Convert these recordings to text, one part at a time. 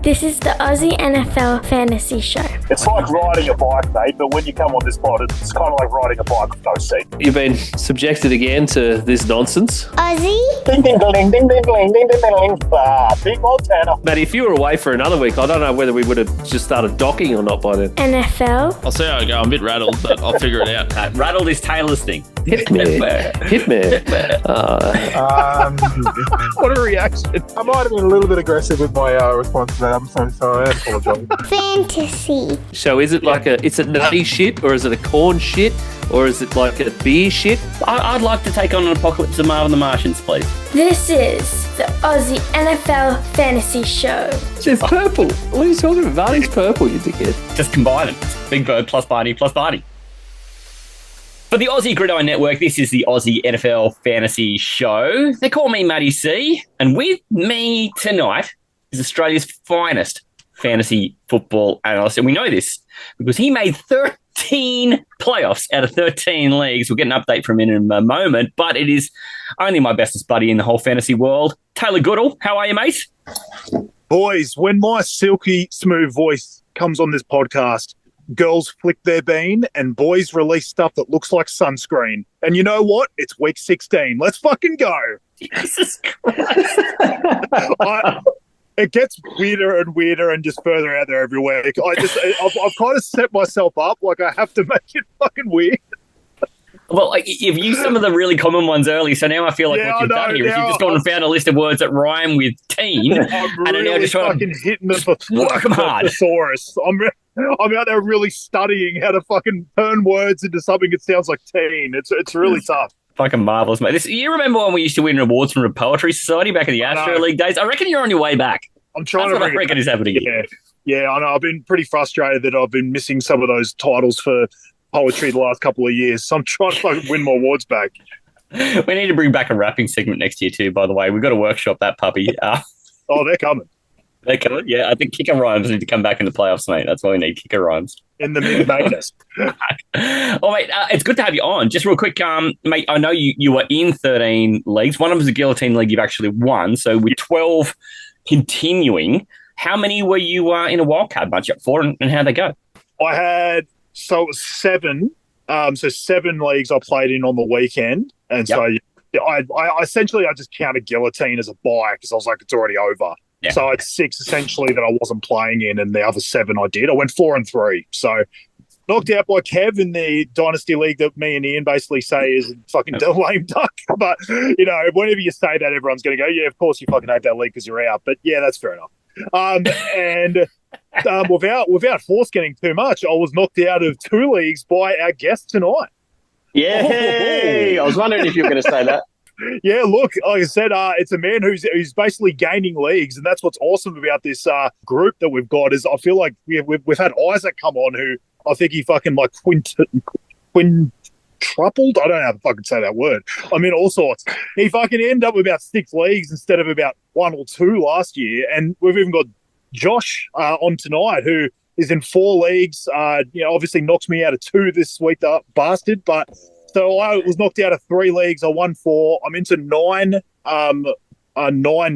This is the Aussie NFL Fantasy Show. It's like riding a bike, mate, but when you come on this pod, it's kind of like riding a bike with no seat. You've been subjected again to this nonsense. Aussie? Ding, ding, ding, ding, ding, ding, ding, ding, ding, ding. Big Montana. Matty, if you were away for another week, I don't know whether we would have just started docking or not by then. NFL? I'll see how I go. I'm a bit rattled, but I'll figure it out. Rattled is Taylor's thing. Hit me. Hit me. What a reaction. I might have been a little bit aggressive with my response to that. I'm so sorry. I apologize. Fantasy. So is it like it's a nutty shit, or is it a corn shit, or is it like a beer shit? I'd like to take on an apocalypse of Marvin the Martians, please. This is the Aussie NFL Fantasy Show. It's purple. What are you talking about? Barney's purple, you dickhead. Just combine it. Big Bird plus Barney plus Barney. For the Aussie Gridiron Network, this is the Aussie NFL Fantasy Show. They call me Matty C, and with me tonight is Australia's finest fantasy football analyst, and we know this because he made 13 playoffs out of 13 leagues. We'll get an update from him in a moment, but it is only my bestest buddy in the whole fantasy world, Taylor Goodall. How are you, mate? Boys, when my silky smooth voice comes on this podcast, girls flick their bean and boys release stuff that looks like sunscreen. And you know what? It's week 16. Let's fucking go. Jesus Christ. It gets weirder and weirder and just further out there every week. I've kind of set myself up like I have to make it fucking weird. Well, like, you've used some of the really common ones early, so now I feel like what you've done here is you've just gone and found a list of words that rhyme with teen, I'm and really are now just trying fucking to hitting the work 'em hard. thesaurus. I'm out there really studying how to fucking turn words into something that sounds like teen. It's really tough. Fucking marvellous, mate. You remember when we used to win awards from the Poetry Society back in the Astro League days? I reckon you're on your way back. I'm trying That's to what I reckon is happening. Yeah, I know. I've been pretty frustrated that I've been missing some of those titles for poetry the last couple of years, so I'm trying to fucking win my awards back. We need to bring back a rapping segment next year too, by the way. We've got to workshop that puppy. Oh, they're coming. They're coming? Yeah, I think kicker rhymes need to come back in the playoffs, mate. That's why we need kicker rhymes. In the mid-madness. Oh, mate, it's good to have you on. Just real quick, mate, I know you were in 13 leagues. One of them is a guillotine league you've actually won. So with 12 continuing, how many were you in a wildcard bunch up for, and how'd they go? I had, so it was 7. So 7 leagues I played in on the weekend. And so I essentially just counted guillotine as a bye because I was like, it's already over. Yeah. So I had 6 essentially that I wasn't playing in, and the other 7 I did. I went 4-3. So knocked out by Kev in the Dynasty League that me and Ian basically say is fucking lame duck. But, you know, whenever you say that, everyone's going to go, yeah, of course you fucking hate that league because you're out. But, yeah, that's fair enough. And without force getting too much, I was knocked out of 2 leagues by our guest tonight. Yeah, I was wondering if you were going to say that. Yeah, look, like I said, it's a man who's basically gaining leagues, and that's what's awesome about this group that we've got. Is I feel like we've had Isaac come on, who I think he fucking like quintupled. I don't know how to fucking say that word. I mean, all sorts. He fucking ended up with about 6 leagues instead of about 1 or 2 last year, and we've even got Josh on tonight, who is in 4 leagues. Obviously knocks me out of 2 this week, that bastard, but. So I was knocked out of 3 leagues. I won 4. I'm into 9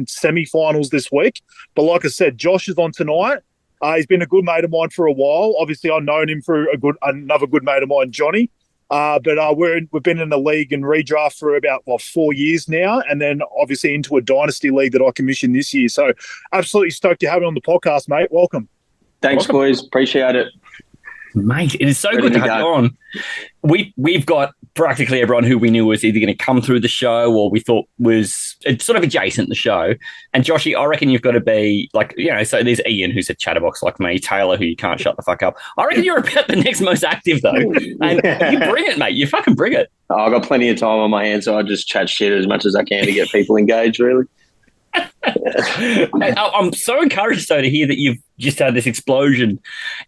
semi-finals this week. But like I said, Josh is on tonight. He's been a good mate of mine for a while. Obviously, I've known him through another good mate of mine, Johnny. But we've been in the league and redraft for about 4 years now, and then obviously into a dynasty league that I commissioned this year. So absolutely stoked to have you on the podcast, mate. Welcome. Thanks, boys. Appreciate it. Mate, it is so good to have you on. We've got practically everyone who we knew was either going to come through the show or we thought was sort of adjacent to the show. And Joshy, I reckon you've got to be like, so there's Ian, who's a chatterbox like me, Taylor, who you can't shut the fuck up. I reckon you're about the next most active, though. And you bring it, mate. You fucking bring it. I've got plenty of time on my hands, so I just chat shit as much as I can to get people engaged, really. I'm so encouraged, though, to hear that you've just had this explosion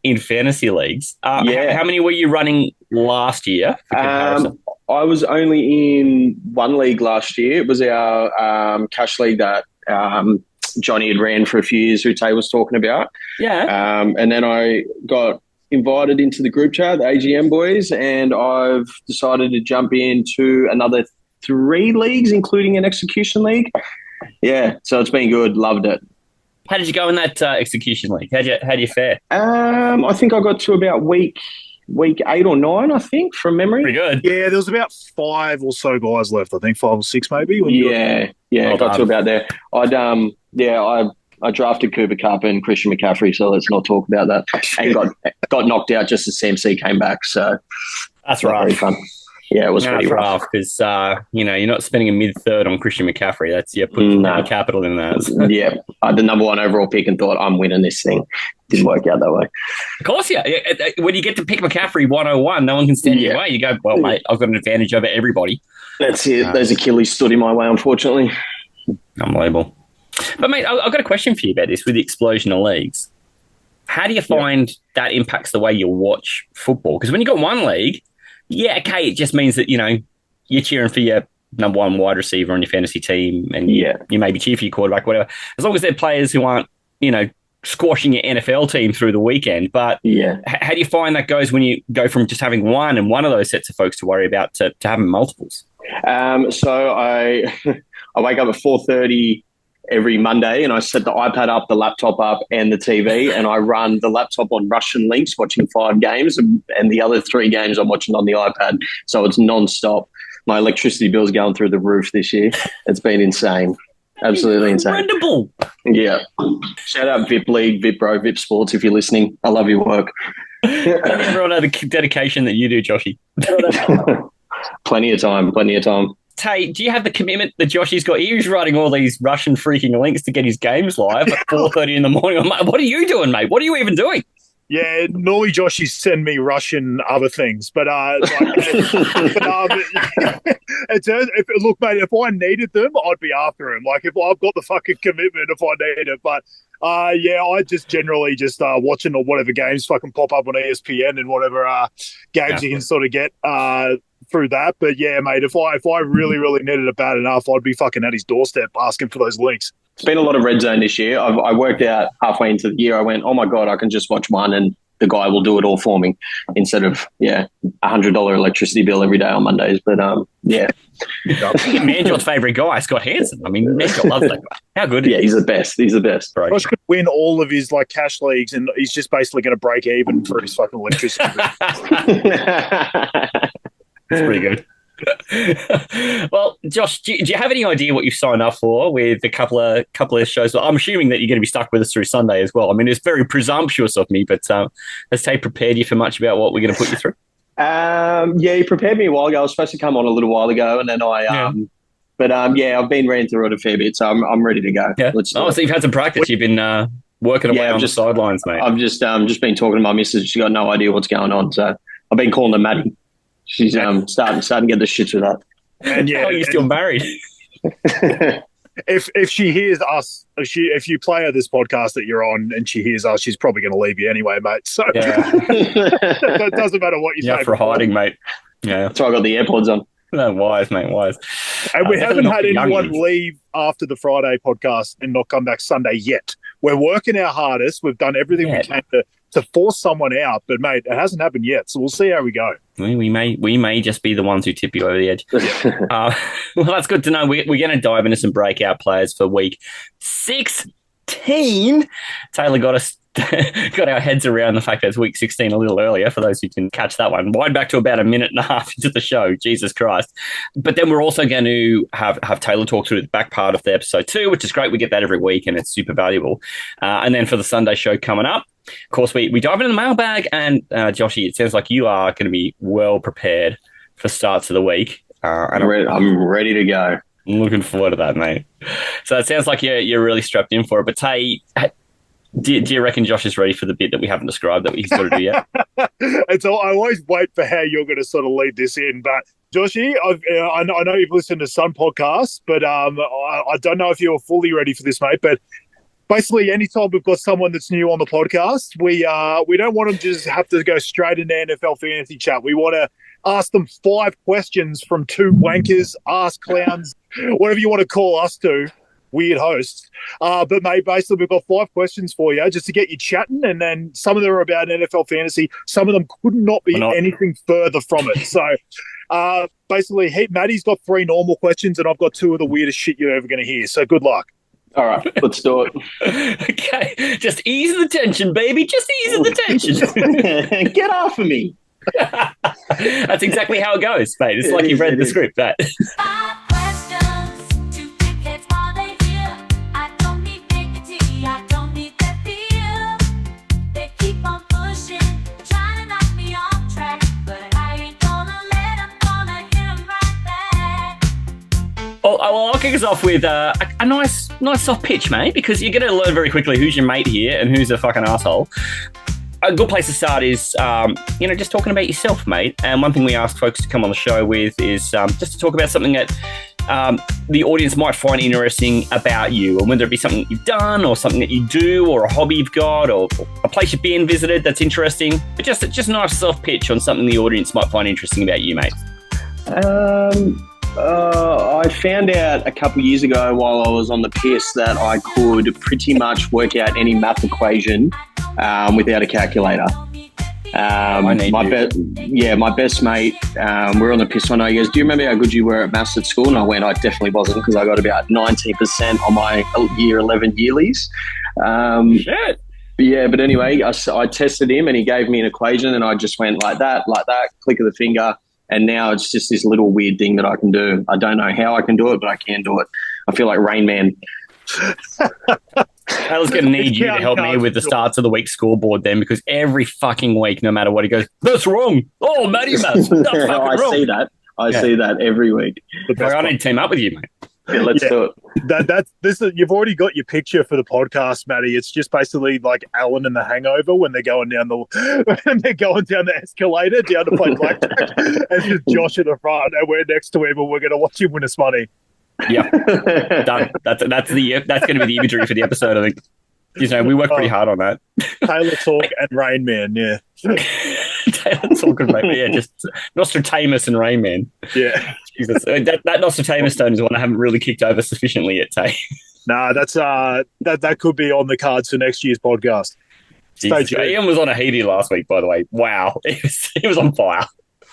in fantasy leagues. How many were you running last year? I was only in 1 league last year. It was our cash league that Johnny had ran for a few years, who Tay was talking about. Yeah. And then I got invited into the group chat, the AGM boys, and I've decided to jump into another 3 leagues, including an execution league. Yeah, so it's been good. Loved it. How did you go in that execution league? How do you fare? I think I got to about week 8 or 9, I think, from memory. Pretty good. Yeah, there was about 5 or so guys left. I think 5 or 6 maybe. Well got to about there. I drafted Cooper Cup and Christian McCaffrey, so let's not talk about that. And got knocked out just as Sam C came back. So that's very fun. Yeah, it was pretty rough because you're not spending a mid-third on Christian McCaffrey. That's putting no capital in that. Yeah, the number 1 overall pick and thought I'm winning this thing. Didn't work out that way. Of course, yeah. When you get to pick McCaffrey 101, no one can stand in your way. You go, well, mate, I've got an advantage over everybody. That's it. Those Achilles stood in my way, unfortunately. Unbelievable. But mate, I've got a question for you about this with the explosion of leagues. How do you find that impacts the way you watch football? Because when you've got one league, it just means that, you're cheering for your number 1 wide receiver on your fantasy team and you maybe cheer for your quarterback, whatever. As long as they're players who aren't, squashing your NFL team through the weekend. But how do you find that goes when you go from just having one and one of those sets of folks to worry about to having multiples? So I wake up at 4:30 every Monday and I set the iPad up, the laptop up and the TV, and I run the laptop on Russian links watching 5 games and the other 3 games I'm watching on the iPad. So it's non-stop. My electricity bill's going through the roof this year. It's been insane. Absolutely insane. Incredible. Yeah. Shout out VIP League, VIP Bro, VIP Sports if you're listening. I love your work. Everyone know the dedication that you do, Joshy. Plenty of time. Tay, do you have the commitment that Joshy's got? He's writing all these Russian freaking links to get his games live at 4:30 in the morning. I'm like, what are you doing, mate? What are you even doing? Yeah, normally Joshy send me Russian other things, but look, mate, if I needed them, I'd be after him. Like if I've got the fucking commitment, if I need it, but I just generally just watching or whatever games fucking pop up on ESPN and whatever games you can sort of get through that. But yeah, mate, if I really needed it bad enough, I'd be fucking at his doorstep asking for those links. It's been a lot of red zone this year. I worked out halfway into the year. I went, oh my God, I can just watch one and the guy will do it all for me instead of $100 electricity bill every day on Mondays. But Manjot's favourite guy, Scott Hansen. I mean, Manjot loves that guy. How good? Yeah, he's the best. Right. Josh could win all of his cash leagues, and he's just basically going to break even for his fucking electricity bill. It's pretty good. Well, Josh, do you have any idea what you've signed up for with a couple of shows? I'm assuming that you're going to be stuck with us through Sunday as well. I mean, it's very presumptuous of me, but has Tay prepared you for much about what we're going to put you through? He prepared me a while ago. I was supposed to come on a little while ago, and then I've been ran through it a fair bit, so I'm ready to go. Yeah. So you've had some practice. You've been working away on the sidelines, mate. I've just been talking to my missus. She's got no idea what's going on, so I've been calling her Matty. She's starting to get the shits with that. And you're still married. If she hears us, if you play her this podcast that you're on and she hears us, she's probably going to leave you anyway, mate. So it doesn't matter what you say. Yeah, for hiding, mate. Yeah, that's why I got the AirPods on. No, wise, mate, wise. And we haven't had anyone leave after the Friday podcast and not come back Sunday yet. We're working our hardest. We've done everything we can to force someone out, but mate, it hasn't happened yet. So we'll see how we go. We may just be the ones who tip you over the edge. Well, that's good to know. We're going to dive into some breakout players for week 16. Taylor got our heads around the fact that it's week 16 a little earlier, for those who can catch that one. Wind back to about a minute and a half into the show. Jesus Christ. But then we're also going to have Taylor talk through the back part of the episode too, which is great. We get that every week and it's super valuable. And then for the Sunday show coming up, of course, we dive into the mailbag, and Joshy, it sounds like you are going to be well prepared for starts of the week. And I'm ready to go. I'm looking forward to that, mate. So it sounds like you're really strapped in for it. But Tay, do you reckon Josh is ready for the bit that we haven't described that he's got to do yet? I always wait for how you're going to sort of lead this in, but Joshy, I know you've listened to some podcasts, but I don't know if you're fully ready for this, mate. But basically, anytime we've got someone that's new on the podcast, we don't want them to just have to go straight into NFL fantasy chat. We want to ask them 5 questions from 2 wankers, ass clowns, whatever you want to call us to, weird hosts. But mate, basically, we've got 5 questions for you just to get you chatting, and then some of them are about NFL fantasy. Some of them could not be anything further from it. So basically, Matty's got 3 normal questions, and I've got 2 of the weirdest shit you're ever going to hear. So good luck. All right, let's do it. Okay, just ease the tension, baby. Just ease the tension. Get off of me. That's exactly how it goes, mate. It's like you've read the script, that. Well, I'll kick us off with a nice soft pitch, mate, because you're going to learn very quickly who's your mate here and who's a fucking asshole. A good place to start is, just talking about yourself, mate. And one thing we ask folks to come on the show with is just to talk about something that the audience might find interesting about you, and whether it be something that you've done or something that you do or a hobby you've got or a place you've been visited that's interesting. But just a nice soft pitch on something the audience might find interesting about you, mate. I found out a couple of years ago while I was on the piss that I could pretty much work out any math equation without a calculator. My best mate, we're on the piss one night. He goes, "Do you remember how good you were at maths at school?" And I went, "I definitely wasn't, because I got about 19% on my year 11 yearlies." Shit. Yeah, but anyway, I tested him and he gave me an equation and I just went like that, click of the finger. And now it's just this little weird thing that I can do. I don't know how I can do it, but I can do it. I feel like Rain Man. I was going to need you to help me with the starts of the week scoreboard then, because every fucking week, no matter what, he goes, "That's wrong. Oh, Matty Matt's that's fucking wrong." I see that. I see that every week. I need to team up with you, mate. Yeah, let's do it. You've already got your picture for the podcast, Matty. It's just basically like Alan in The Hangover when they're going down the escalator down to play blackjack. It's just Josh in the front, and we're next to him, and we're going to watch him win us money. Yeah, done. That's going to be the imagery for the episode. I think. We work pretty hard on that. TALOR Talk and Rain Man, yeah. TALOR Talk and Rain Man, yeah. Just Nostrataymus and Rain Man. Yeah. Jesus, that Nostrataymus stone is one I haven't really kicked over sufficiently yet, Tay. Nah, that's that could be on the cards for next year's podcast. Stay tuned. Ian was on a heaty last week, by the way. Wow, he was on fire.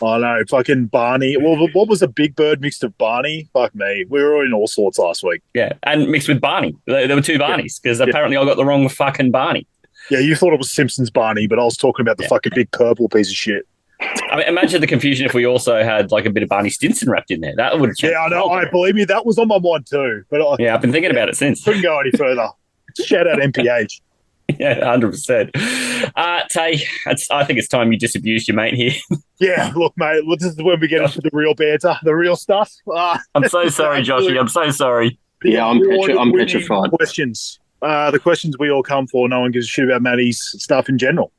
I know, fucking Barney. Well, what was a Big Bird mixed with Barney? Fuck me. We were in all sorts last week. Yeah, and mixed with Barney. There were two Barneys, because apparently I got the wrong fucking Barney. Yeah, you thought it was Simpsons Barney, but I was talking about the fucking big purple piece of shit. I mean, imagine the confusion if we also had like a bit of Barney Stinson wrapped in there. That would have changed. Yeah, I know. I believe me, that was on my mind too. But I've been thinking about it since. Couldn't go any further. Shout out MPH. Yeah, 100%. Tay, I think it's time you disabused your mate here. Yeah, look, mate, this is when we get into the real banter, the real stuff. I'm so sorry, Joshy. I'm so sorry. Yeah, I'm petrified. Questions. The questions we all come for. No one gives a shit about Matty's stuff in general,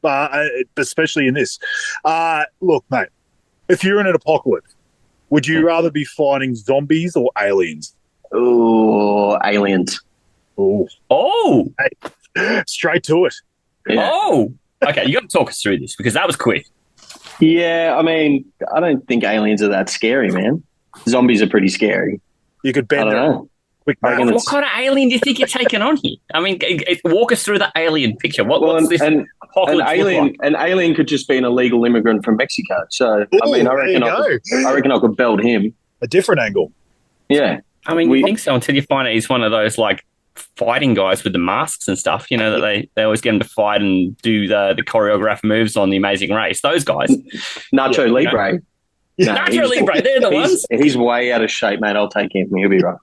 especially in this. Look, mate, if you're in an apocalypse, would you rather be fighting zombies or aliens? Oh, aliens. Ooh. Oh. Hey, straight to it. Yeah. Oh. Okay, you got to talk us through this, because that was quick. Yeah, I mean, I don't think aliens are that scary, man. Zombies are pretty scary. You could bend I don't know. Quick math. What kind of alien do you think you're taking on here? I mean, walk us through the alien picture. What's this apocalypse like? An alien could just be an illegal immigrant from Mexico. So, I mean, I reckon I could belt him. A different angle. Yeah. I mean, you think so until you find out he's one of those, like, fighting guys with the masks and stuff, that they always get him to fight and do the choreographed moves on The Amazing Race. Those guys. Nacho Libre. No, Nacho Libre, they're the ones. He's way out of shape, mate. I'll take him. He'll be right.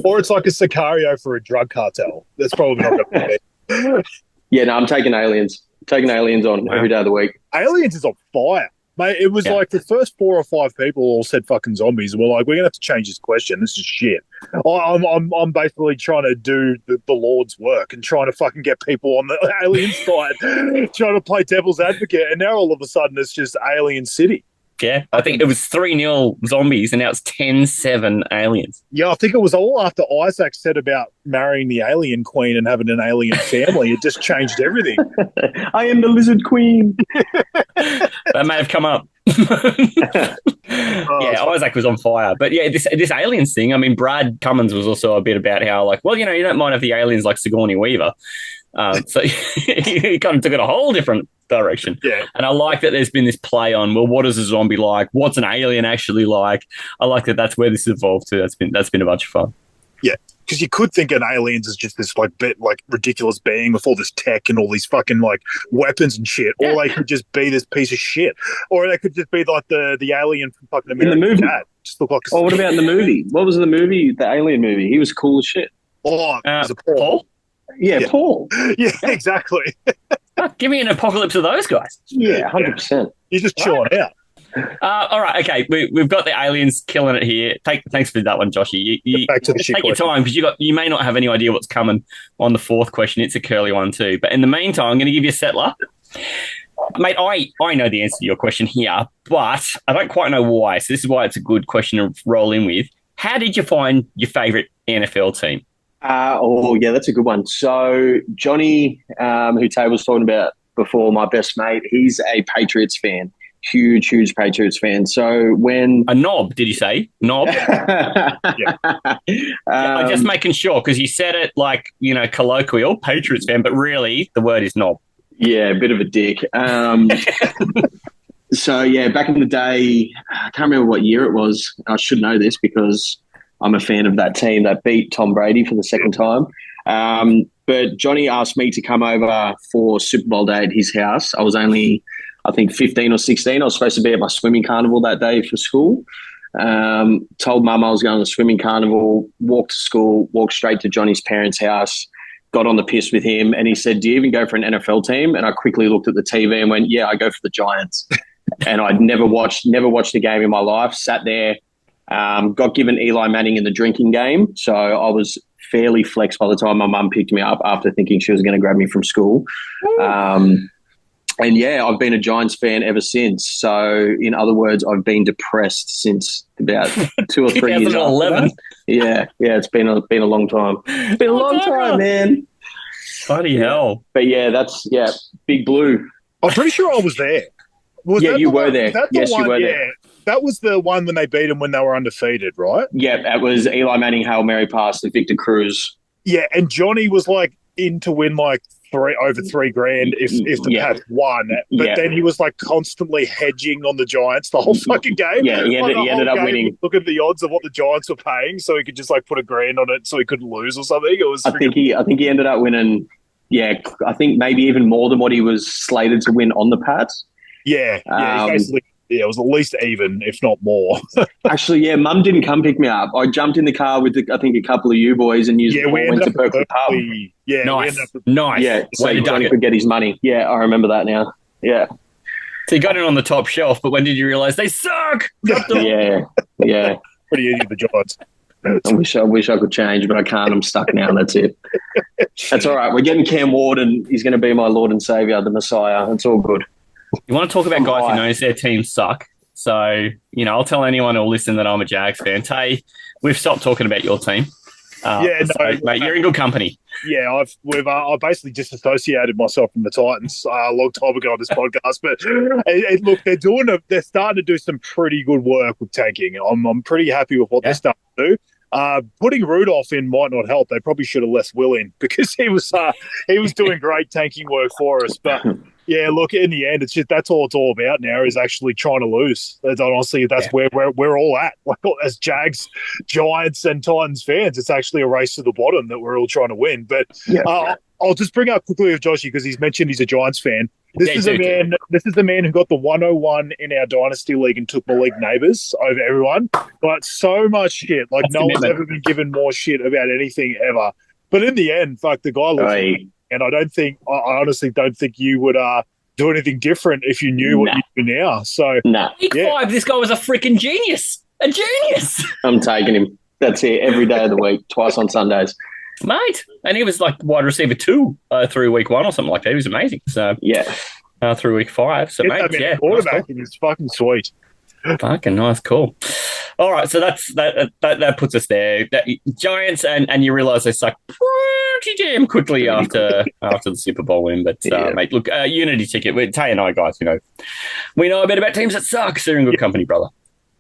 Or it's like a Sicario for a drug cartel. That's probably not going to be. Yeah, no, I'm taking aliens. Taking aliens on every day of the week. Aliens is on fire. Mate, it was like the first 4 or 5 people all said fucking zombies, and we're like, we're going to have to change this question. This is shit. I'm basically trying to do the Lord's work and trying to fucking get people on the alien side, trying to play devil's advocate, and now all of a sudden it's just Alien City. Yeah, I think it was 3-0 zombies, and now it's 10-7 aliens. Yeah, I think it was all after Isaac said about marrying the alien queen and having an alien family. It just changed everything. I am the lizard queen. That may have come up. Yeah, Isaac was on fire. But yeah, this aliens thing, I mean, Brad Cummins was also a bit about how, like, well, you don't mind if the aliens like Sigourney Weaver. So he kind of took it a whole different direction. Yeah. And I like that there's been this play on, well, what is a zombie like? What's an alien actually like? I like that that's where this evolved to. That's been a bunch of fun. Yeah. because you could think an aliens is just this like bit like ridiculous being with all this tech and all these fucking like weapons and shit, or they could just be this piece of shit, or they could just be like the alien from fucking American movie. Dad. Just look like. Oh, what about in the movie? What was in the movie? The alien movie. He was cool as shit. Oh, is it Paul? Yeah, Paul. Yeah, exactly. Give me an apocalypse of those guys. Yeah, 100%. You're just chilling out. All right, okay. We've got the aliens killing it here. Thanks for that one, Joshy. You Back to the shit take your time because you may not have any idea what's coming on the fourth question. It's a curly one too. But in the meantime, I'm going to give you a settler. Mate, I know the answer to your question here, but I don't quite know why. So this is why it's a good question to roll in with. How did you find your favourite NFL team? That's a good one. So Johnny, who Tay was talking about before, my best mate, he's a Patriots fan. Huge Patriots fan. So when a knob, did you say knob? I'm just making sure because you said it like colloquial Patriots fan, but really the word is knob. Yeah, a bit of a dick. So yeah, back in the day, I can't remember what year it was. I should know this because I'm a fan of that team that beat Tom Brady for the second time. But Johnny asked me to come over for Super Bowl day at his house. I was only, I think, 15 or 16. I was supposed to be at my swimming carnival that day for school. Told Mum I was going to the swimming carnival, walked to school, walked straight to Johnny's parents' house, got on the piss with him, and he said, "Do you even go for an NFL team?" And I quickly looked at the TV and went, "Yeah, I go for the Giants." And I'd never watched a game in my life, sat there, got given Eli Manning in the drinking game. So I was fairly flexed by the time my mum picked me up after thinking she was going to grab me from school. And yeah, I've been a Giants fan ever since. So in other words, I've been depressed since about 2 or 3 years. 2011. Yeah, it's been a long time. It's been a long time, man. Bloody hell! But yeah, Big Blue. I'm pretty sure I was there. You were there. Yes, you were there. That was the one when they beat them when they were undefeated, right? Yeah, that was Eli Manning, Hail Mary pass to Victor Cruz. Yeah, and Johnny was like in to win like over $3,000 if the Pats won. But then he was like constantly hedging on the Giants the whole fucking game. Yeah, he ended up winning. Look at the odds of what the Giants were paying, so he could just like put $1,000 on it so he couldn't lose or something. It was. I think he ended up winning. Yeah, I think maybe even more than what he was slated to win on the Pats. Yeah, basically. Yeah, it was at least even, if not more. Actually, yeah, Mum didn't come pick me up. I jumped in the car with, I think, a couple of you boys and went to Berkeley Pub. Yeah, nice. Yeah, so Johnny could get his money. Yeah, I remember that now. Yeah. So you got it on the top shelf, but when did you realise they suck? Yeah. Pretty easy for the Giants. I wish I could change, but I can't. I'm stuck now. That's it. That's all right. We're getting Cam Ward, and he's going to be my Lord and Saviour, the Messiah. It's all good. You want to talk about guys who knows their teams suck. So, I'll tell anyone who'll listen that I'm a Jags fan. Tay, we've stopped talking about your team. Mate, you're in good company. Yeah, I've basically disassociated myself from the Titans a long time ago on this podcast. But look, they're starting to do some pretty good work with tanking. I'm pretty happy with what they're starting to do. Putting Rudolph in might not help. They probably should have left Will in because he was doing great tanking work for us. But yeah, look, in the end, it's just that's all it's all about now is actually trying to lose. Honestly, that's where we're all at. Like, as Jags, Giants, and Titans fans, it's actually a race to the bottom that we're all trying to win. But I'll just bring up quickly with Joshy because he's mentioned he's a Giants fan. This is the man who got the 101 in our Dynasty League and took Malik Neighbours over everyone. But so much shit. Like, no one's ever been given more shit about anything ever. But in the end, fuck, the guy looks and I honestly don't think you would do anything different if you knew what you do now. So, Week 5, this guy was a freaking genius. A genius. I'm taking him. That's it. Every day of the week, twice on Sundays. Mate, and he was like wide receiver 2 through week 1 or something like that. He was amazing. So through week 5. So mate, quarterback is fucking sweet. Fucking nice, cool. All right, so that puts us there. Giants, and you realise they suck pretty damn quickly after the Super Bowl win. But mate, look, Unity ticket. Tay and I, guys, we know a bit about teams that suck. So you're in good company, brother.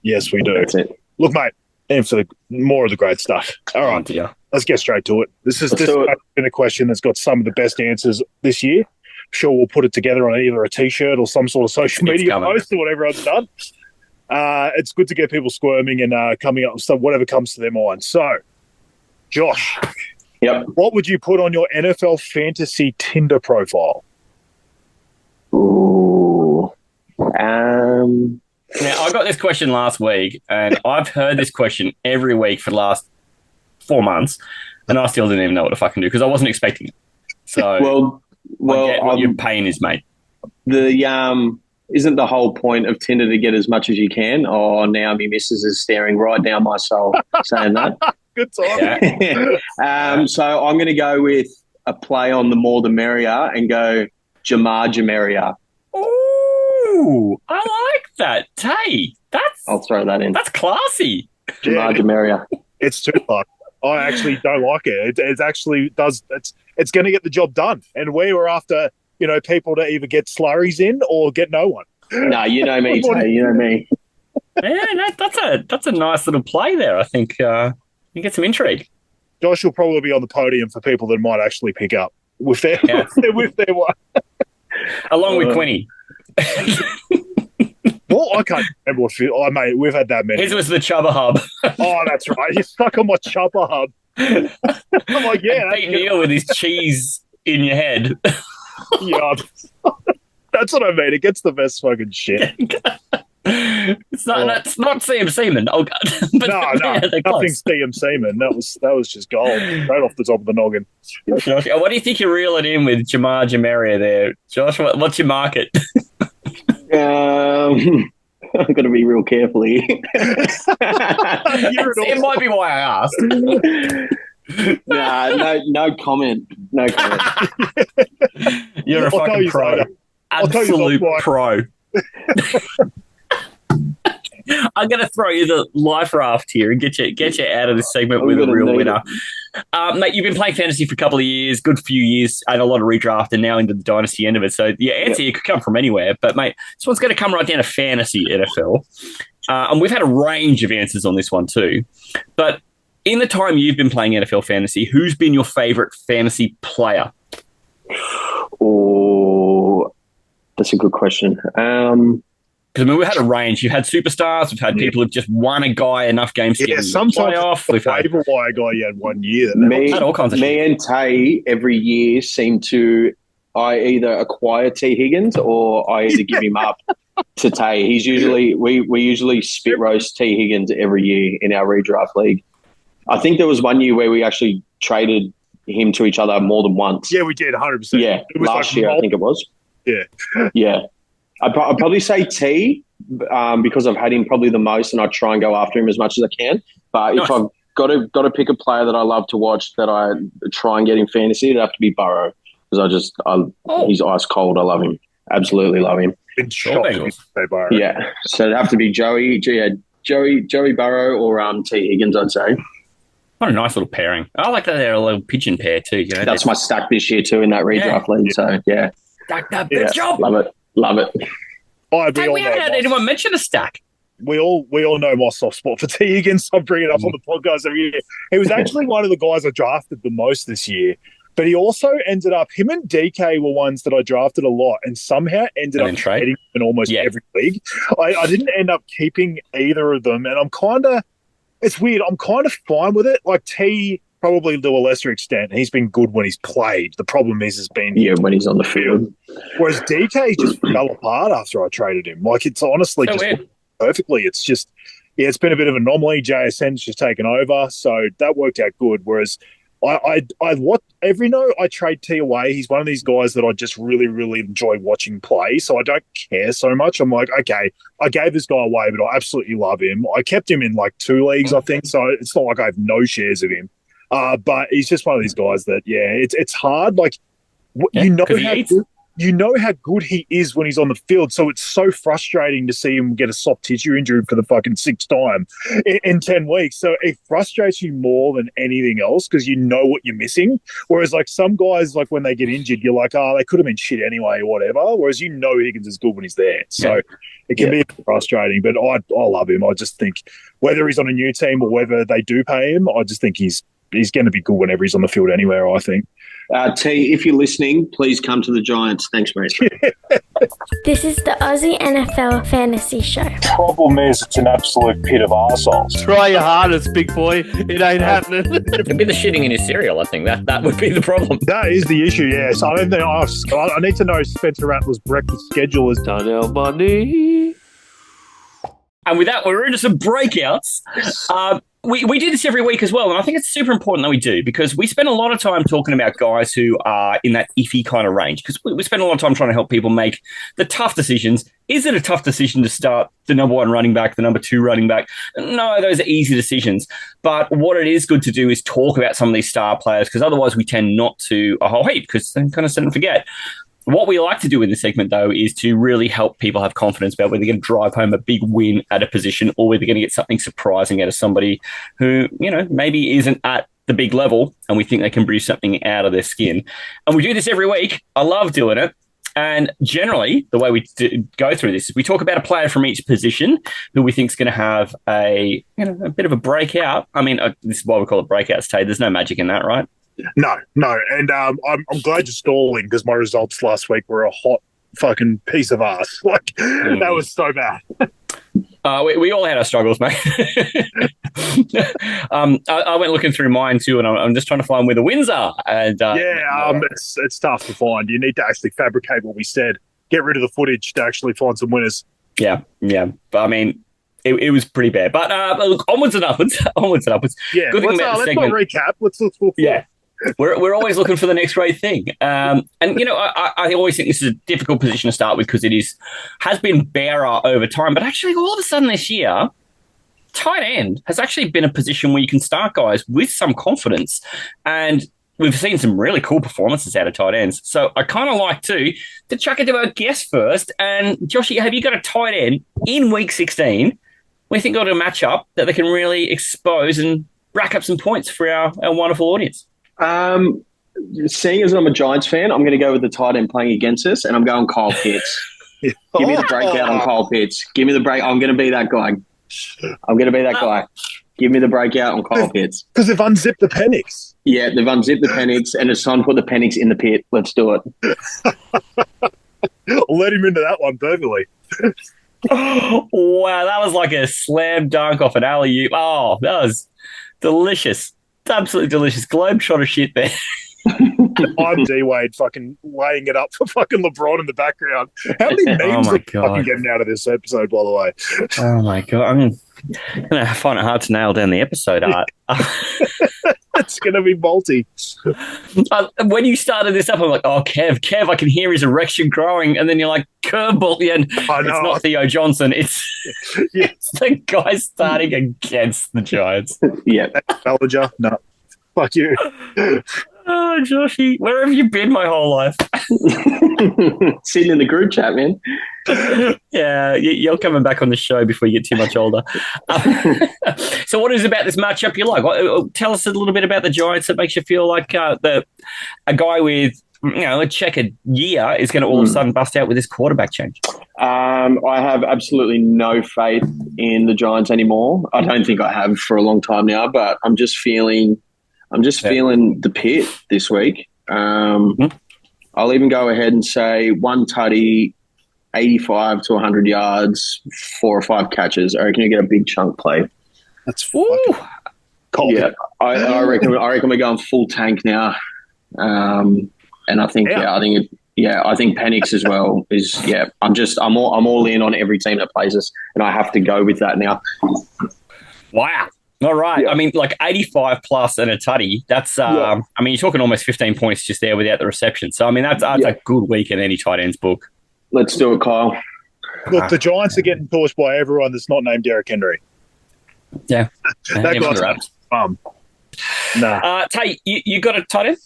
Yes, we do. That's it. Look, mate, and for more of the great stuff. All right, let's get straight to it. This has been a question that's got some of the best answers this year. Sure, we'll put it together on either a T-shirt or some sort of social media post or whatever I've done. It's good to get people squirming and coming up with whatever comes to their mind. So, Josh, Yep. what would you put on your NFL fantasy Tinder profile? Ooh. Now, I got this question last week, and I've heard this question every week for the last 4 months, and I still didn't even know what to fucking do because I wasn't expecting it. So, well, I get what your pain is, mate. Isn't the whole point of Tinder to get as much as you can? Oh, now my missus is staring right down my soul saying that. Good time. Yeah. So I'm going to go with a play on the more the merrier and go Jamaria. Ooh, I like that. Hey, I'll throw that in. that's classy. Jamaria. It's too much. I actually don't like it. It actually does. It's going to get the job done, and we were after people to either get slurries in or get no one. No, you know me, Tay. You know me. Yeah, that's a nice little play there. I think you get some intrigue. Josh will probably be on the podium for people that might actually pick up with their one. Along with Quinny. Well, I can't remember what mate, we've had that many. His was the Chubba Hub. Oh, that's right. You're stuck on my Chubba Hub. I'm like, yeah. Pete Neal with his cheese in your head. Yeah. That's what I mean. It gets the best fucking shit. It's not CM Seaman. Oh God. But No, nothing CM Seaman. That was just gold. Right off the top of the noggin. Josh, what do you think you're reeling in with Jamaria there? Josh, what's your market? I'm going to be real careful here. It might be why I asked. No comment. No comment. You're a fucking pro. Absolute pro. I'm going to throw you the life raft here and get you out of this segment with a real winner. Mate, you've been playing fantasy for a couple of years, good few years, and a lot of redraft, and now into the dynasty end of it. So your answer you could come from anywhere. But, mate, this one's going to come right down to fantasy NFL. And we've had a range of answers on this one too. But in the time you've been playing NFL fantasy, who's been your favourite fantasy player? Oh, that's a good question. Because we've had a range. You've had superstars. We've had people who've just won a guy enough games to get into the playoff. We've had waiver wire guy you had 1 year. We've had all kinds of me and Tay every year seem to I either acquire T Higgins or I either give him up to Tay. He's usually we usually spit roast T Higgins every year in our redraft league. I think there was 1 year where we actually traded him to each other more than once. Yeah, we did 100%. Yeah, last year I think it was. Yeah, yeah. I'd probably say T because I've had him probably the most, and I try and go after him as much as I can. But if I've got to pick a player that I love to watch that I try and get in fantasy, it'd have to be Burrow because he's ice cold. I love him, absolutely love him. Yeah, so it'd have to be Joey Burrow or T Higgins, I'd say. What a nice little pairing. I like that they're a little pigeon pair too. That's my stack this year too in that redraft league. So yeah, stacked up. Good job. Love it. We haven't had anyone mention a stack. We all know my soft spot for T Higgins. I bring it up on the podcast every year. He was actually one of the guys I drafted the most this year. But he also ended up, him and DK were ones that I drafted a lot and somehow ended up trading in almost every league. I didn't end up keeping either of them. And it's weird. I'm kind of fine with it. Like T, probably to a lesser extent, he's been good when he's played. The problem has been when he's on the field. Whereas DK just fell apart after I traded him. Like it's honestly just worked perfectly. It's just it's been a bit of an anomaly. JSN's just taken over, so that worked out good. Whereas I trade T away. He's one of these guys that I just really, really enjoy watching play. So I don't care so much. I'm like, okay, I gave this guy away, but I absolutely love him. I kept him in like 2 leagues, I think. So it's not like I have no shares of him. But he's just one of these guys that, it's hard. Like, you know how good he is when he's on the field. So it's so frustrating to see him get a soft tissue injury for the fucking 6th time in 10 weeks. So it frustrates you more than anything else because you know what you're missing. Whereas like some guys, like when they get injured, you're like, they could have been shit anyway or whatever. Whereas you know Higgins is good when he's there. So it can be a bit frustrating, but I love him. I just think whether he's on a new team or whether they do pay him, I just think he's going to be good whenever he's on the field anywhere, I think. T, if you're listening, please come to the Giants. Thanks, mate. This is the Aussie NFL Fantasy Show. Problem is, it's an absolute pit of arseholes. Try your hardest, big boy. It ain't happening. It'd be the shitting in his cereal, I think. That would be the problem. That is the issue, yes. I don't think I need to know Spencer Rattler's breakfast schedule is done. Donnell money. And with that, we're into some breakouts. We do this every week as well, and I think it's super important that we do because we spend a lot of time talking about guys who are in that iffy kind of range because we spend a lot of time trying to help people make the tough decisions. Is it a tough decision to start the number 1 running back, the number 2 running back? No, those are easy decisions. But what it is good to do is talk about some of these star players because otherwise we tend not to a whole heap because they kind of sit and forget. What we like to do in this segment, though, is to really help people have confidence about whether they're going to drive home a big win at a position or whether they're going to get something surprising out of somebody who, maybe isn't at the big level and we think they can produce something out of their skin. And we do this every week. I love doing it. And generally, the way we go through this is we talk about a player from each position who we think is going to have a bit of a breakout. I mean, this is why we call it breakouts, Tay. There's no magic in that, right? No. And I'm glad you're stalling because my results last week were a hot fucking piece of ass. That was so bad. We all had our struggles, mate. I went looking through mine too, and I'm just trying to find where the wins are. And it's tough to find. You need to actually fabricate what we said. Get rid of the footage to actually find some winners. Yeah. But I mean, it was pretty bad. But look, onwards and upwards. Yeah. Good thing about the segment. Let's not recap. Let's look forward. Yeah. We're always looking for the next great thing. I always think this is a difficult position to start with because it has been bearer over time. But actually, all of a sudden this year, tight end has actually been a position where you can start guys with some confidence. And we've seen some really cool performances out of tight ends. So I kind of like to chuck it to our guest first. And Joshy, have you got a tight end in week 16 we think got a matchup that they can really expose and rack up some points for our wonderful audience? Seeing as I'm a Giants fan, I'm going to go with the tight end playing against us, and I'm going Kyle Pitts. Give me the breakout on Kyle Pitts. Give me the break. I'm going to be that guy. Give me the breakout on Kyle Pitts. Because they've unzipped the Penix. Yeah, they've unzipped the Penix, and it's time to put the Penix in the pit. Let's do it. I'll let him into that one perfectly. Wow, that was like a slam dunk off an alley-oop. Oh, that was delicious. Absolutely delicious. Globetrotter shit there. I'm D-Wade fucking laying it up for fucking LeBron in the background. How many memes are fucking getting out of this episode, by the way? Oh, my God. I'm going to find it hard to nail down the episode art. It's going to be multi. When you started this up, I'm like, oh, Kev, I can hear his erection growing. And then you're like, curveball. And it's not Theo Johnson. It's the guy starting against the Giants. Yeah. Bellinger? No. Fuck you. Oh, Joshy, where have you been my whole life? Sitting in the group chat, man. Yeah, you're coming back on the show before you get too much older. So what is it about this matchup you like? Tell us a little bit about the Giants that makes you feel like a guy with a checkered year is going to all of a sudden bust out with this quarterback change. I have absolutely no faith in the Giants anymore. I don't think I have for a long time now, but I'm just feeling the pit this week. I'll even go ahead and say 1 tutty, 85 to 100 yards, 4 or 5 catches. I reckon you get a big chunk play. That's cold. Yeah, I reckon we're going full tank now. And I think I think Penix as well is I'm all in on every team that plays us, and I have to go with that now. Wow. All right. Yeah. I mean, like 85 plus and a tutty, that's, I mean, you're talking almost 15 points just there without the reception. So, I mean, that's a good week in any tight end's book. Let's do it, Kyle. Look, the Giants are getting pushed by everyone that's not named Derrick Henry. Yeah. That guy's Nah. Tay, you got a tight end?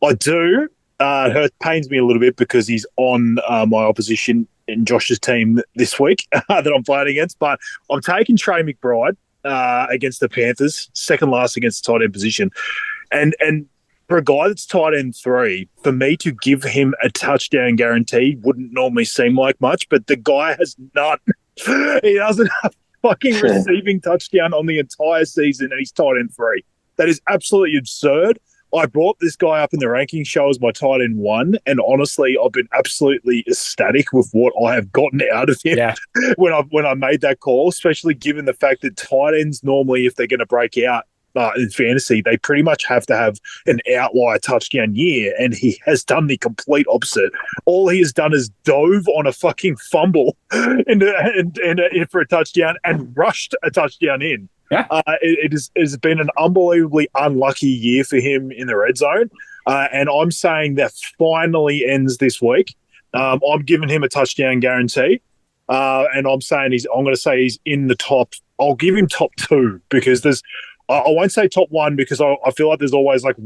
I do. It pains me a little bit because he's on my opposition in Josh's team this week that I'm playing against. But I'm taking Trey McBride against the Panthers, second last against the tight end position. And for a guy that's tight end 3, for me to give him a touchdown guarantee wouldn't normally seem like much, but the guy has none. He doesn't have fucking receiving touchdown on the entire season, and he's tight end 3. That is absolutely absurd. I brought this guy up in the ranking show as my tight end 1, and honestly, I've been absolutely ecstatic with what I have gotten out of him when I made that call, especially given the fact that tight ends normally, if they're going to break out in fantasy, they pretty much have to have an outlier touchdown year, and he has done the complete opposite. All he has done is dove on a fucking fumble for a touchdown and rushed a touchdown in. Yeah. It has been an unbelievably unlucky year for him in the red zone, and I'm saying that finally ends this week. I'm giving him a touchdown guarantee, and I'm going to say he's in the top. I'll give him top 2 because I won't say top 1 because I feel like there's always like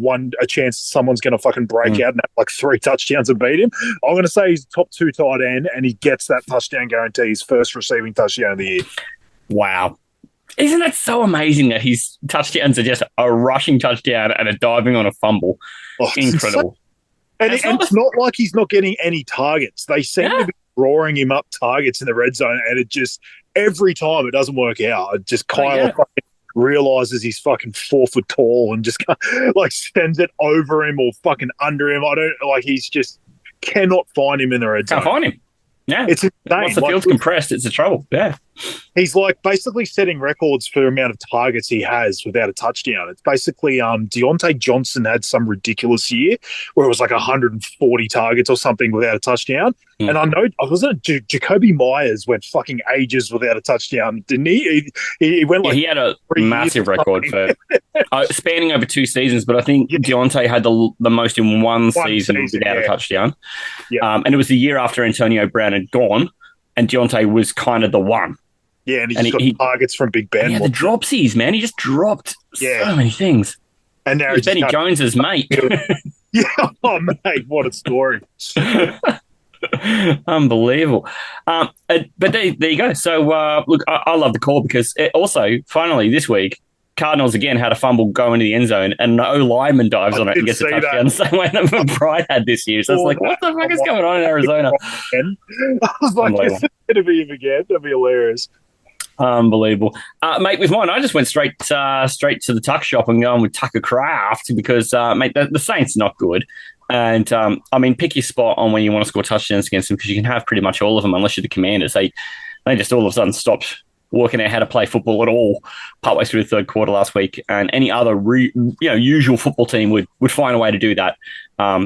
a chance someone's going to fucking break out and have like 3 touchdowns and beat him. I'm going to say he's top 2 tight end, and he gets that touchdown guarantee, his first receiving touchdown of the year. Wow. Isn't that so amazing that his touchdowns are just a rushing touchdown and a diving on a fumble? Oh, incredible. And it's not like he's not getting any targets. They seem to be roaring him up targets in the red zone, and it just, every time it doesn't work out. It just Kyler fucking realizes he's fucking 4 foot tall and just like sends it over him or fucking under him. He's just cannot find him in the red zone. Can't find him. Yeah. It's insane. Once the field's compressed, it's a trouble. Yeah. He's like basically setting records for the amount of targets he has without a touchdown. It's basically Deontay Johnson had some ridiculous year where it was like 140 targets or something without a touchdown. And I know, wasn't it Jacoby Myers went fucking ages without a touchdown, didn't he? He went like he had a massive record for spanning over 2 seasons, but I think Deontay had the most in one season without a touchdown. Yeah. And it was the year after Antonio Brown had gone, and Deontay was kind of the one. Yeah, and he got targets from Big Ben. Yeah, the dropsies, man. He just dropped so many things. And now he's Benny Jones's mate. Yeah, oh, mate, what a story. Unbelievable. But there you go. So, look, I love the call because also, finally, this week, Cardinals again had a fumble go into the end zone, and no lineman dives on it and gets a touchdown. The same way that McBride had this year. So it's like, what the fuck is going on in Arizona? I was like, is it going to be him again? That'd be hilarious. Unbelievable. Mate, with mine, I just went straight to the tuck shop and going with Tucker Craft because, mate, the Saints not good. And, pick your spot on when you want to score touchdowns against them because you can have pretty much all of them unless you're the Commanders. They just all of a sudden stopped working out how to play football at all partway through the third quarter last week, and any other usual football team would find a way to do that.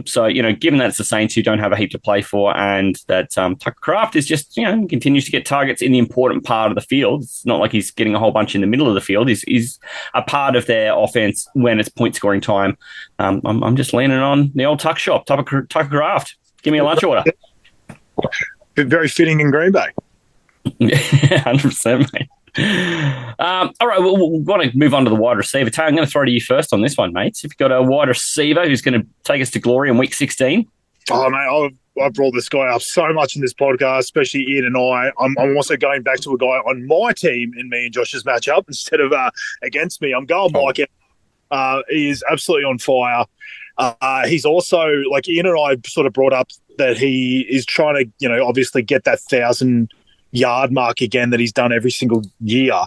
So given that it's the Saints who don't have a heap to play for, and that Tucker Craft is just continues to get targets in the important part of the field. It's not like he's getting a whole bunch in the middle of the field. He's a part of their offense when it's point scoring time. I'm just leaning on the old Tuck shop, Tucker Craft. Give me a lunch order. Very fitting in Green Bay. 100%, mate. All right, we'll want to move on to the wide receiver. Tay, I'm going to throw to you first on this one, mate. If you've got a wide receiver who's going to take us to glory in week 16. Oh, mate, I've brought this guy up so much in this podcast, especially Ian and I. I'm also going back to a guy on my team in me and Josh's matchup instead of against me. I'm going Mike. He is absolutely on fire. He's also, like Ian and I sort of brought up that he is trying to, obviously get that 1,000-yard mark again that he's done every single year.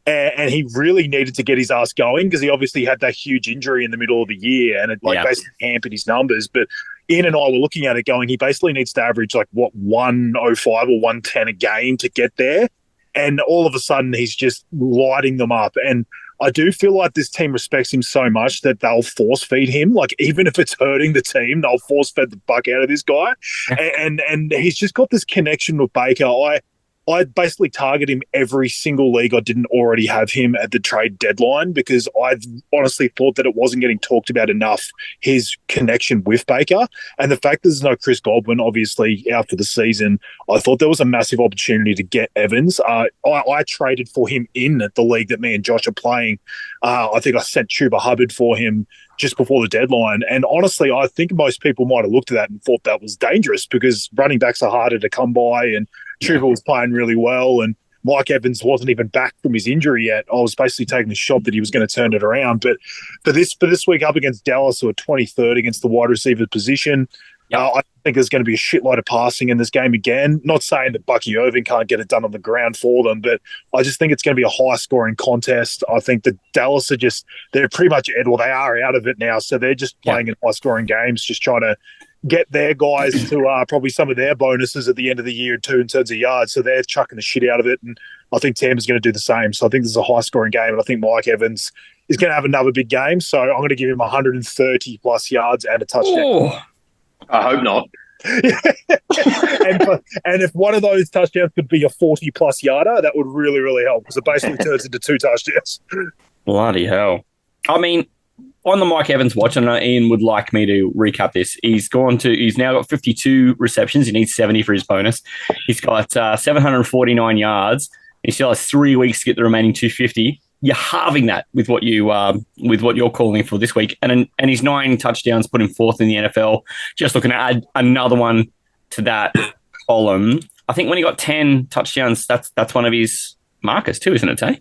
And he really needed to get his ass going because he obviously had that huge injury in the middle of the year and it basically hampered his numbers. But Ian and I were looking at it going, he basically needs to average 105 or 110 a game to get there. And all of a sudden he's just lighting them up. And I do feel like this team respects him so much that they'll force feed him. Like, even if it's hurting the team, they'll force feed the fuck out of this guy. And he's just got this connection with Baker. I basically target him every single league I didn't already have him at the trade deadline because I've honestly thought that it wasn't getting talked about enough, his connection with Baker. And the fact there's no Chris Godwin, obviously, out for the season, I thought there was a massive opportunity to get Evans. I traded for him in the league that me and Josh are playing. I think I sent Chuba Hubbard for him just before the deadline. And honestly, I think most people might have looked at that and thought that was dangerous because running backs are harder to come by and Chuba was playing really well and Mike Evans wasn't even back from his injury yet. I was basically taking the shot that he was going to turn it around. But for this week up against Dallas, who are 23rd against the wide receiver position, Yep. I think there's going to be a shitload of passing in this game again. Not saying that Bucky Irving can't get it done on the ground for them, but I just think it's going to be a high-scoring contest. I think that Dallas they're pretty much, they are out of it now, so they're just playing in high-scoring games, just trying to get their guys to probably some of their bonuses at the end of the year too in terms of yards, so they're chucking the shit out of it, and I think Tampa's going to do the same. So I think this is a high-scoring game, and I think Mike Evans is going to have another big game, so I'm going to give him 130-plus yards and a touchdown. Ooh. I hope not. and if one of those touchdowns could be a 40-plus yarder, that would really, really help, because it basically turns into 2 touchdowns. Bloody hell. I mean, on the Mike Evans watch, I know Ian would like me to recap this. He's now got 52 receptions. He needs 70 for his bonus. He's got 749 yards. He still has 3 weeks to get the remaining 250. You're halving that with what you're calling for this week, and his 9 touchdowns put him 4th in the NFL. Just looking to add another one to that column. I think when he got 10 touchdowns, that's one of his markers too, isn't it, Tay?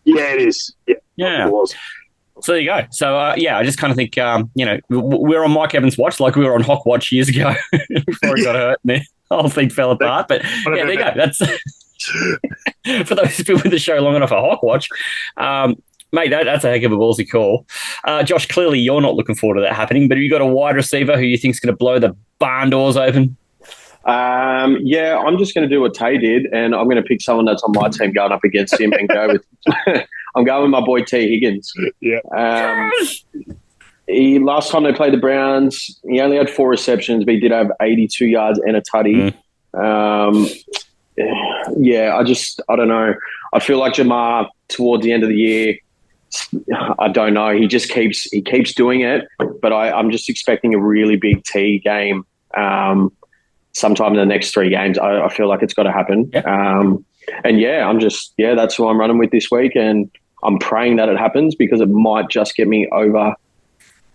Yeah, it is. Yeah. It was. So there you go. So I just kind of think we're on Mike Evans' watch like we were on Hawk watch years ago before he got hurt and the whole thing fell apart. But yeah, there you go. That's. For those people with the show long enough at Hawk Watch, mate, that's a heck of a ballsy call. Josh, clearly you're not looking forward to that happening, but have you got a wide receiver who you think's going to blow the barn doors open? Yeah, I'm just going to do what Tay did, and I'm going to pick someone that's on my team going up against him and go with. I'm going with my boy T. Higgins. Yeah. Last time they played the Browns, he only had 4 receptions, but he did have 82 yards and a tutty. Yeah, I don't know. I feel like Jamar towards the end of the year, I don't know. He keeps doing it, but I'm just expecting a really big T game sometime in the next 3 games. I feel like it's got to happen. Yeah. That's who I'm running with this week, and I'm praying that it happens because it might just get me over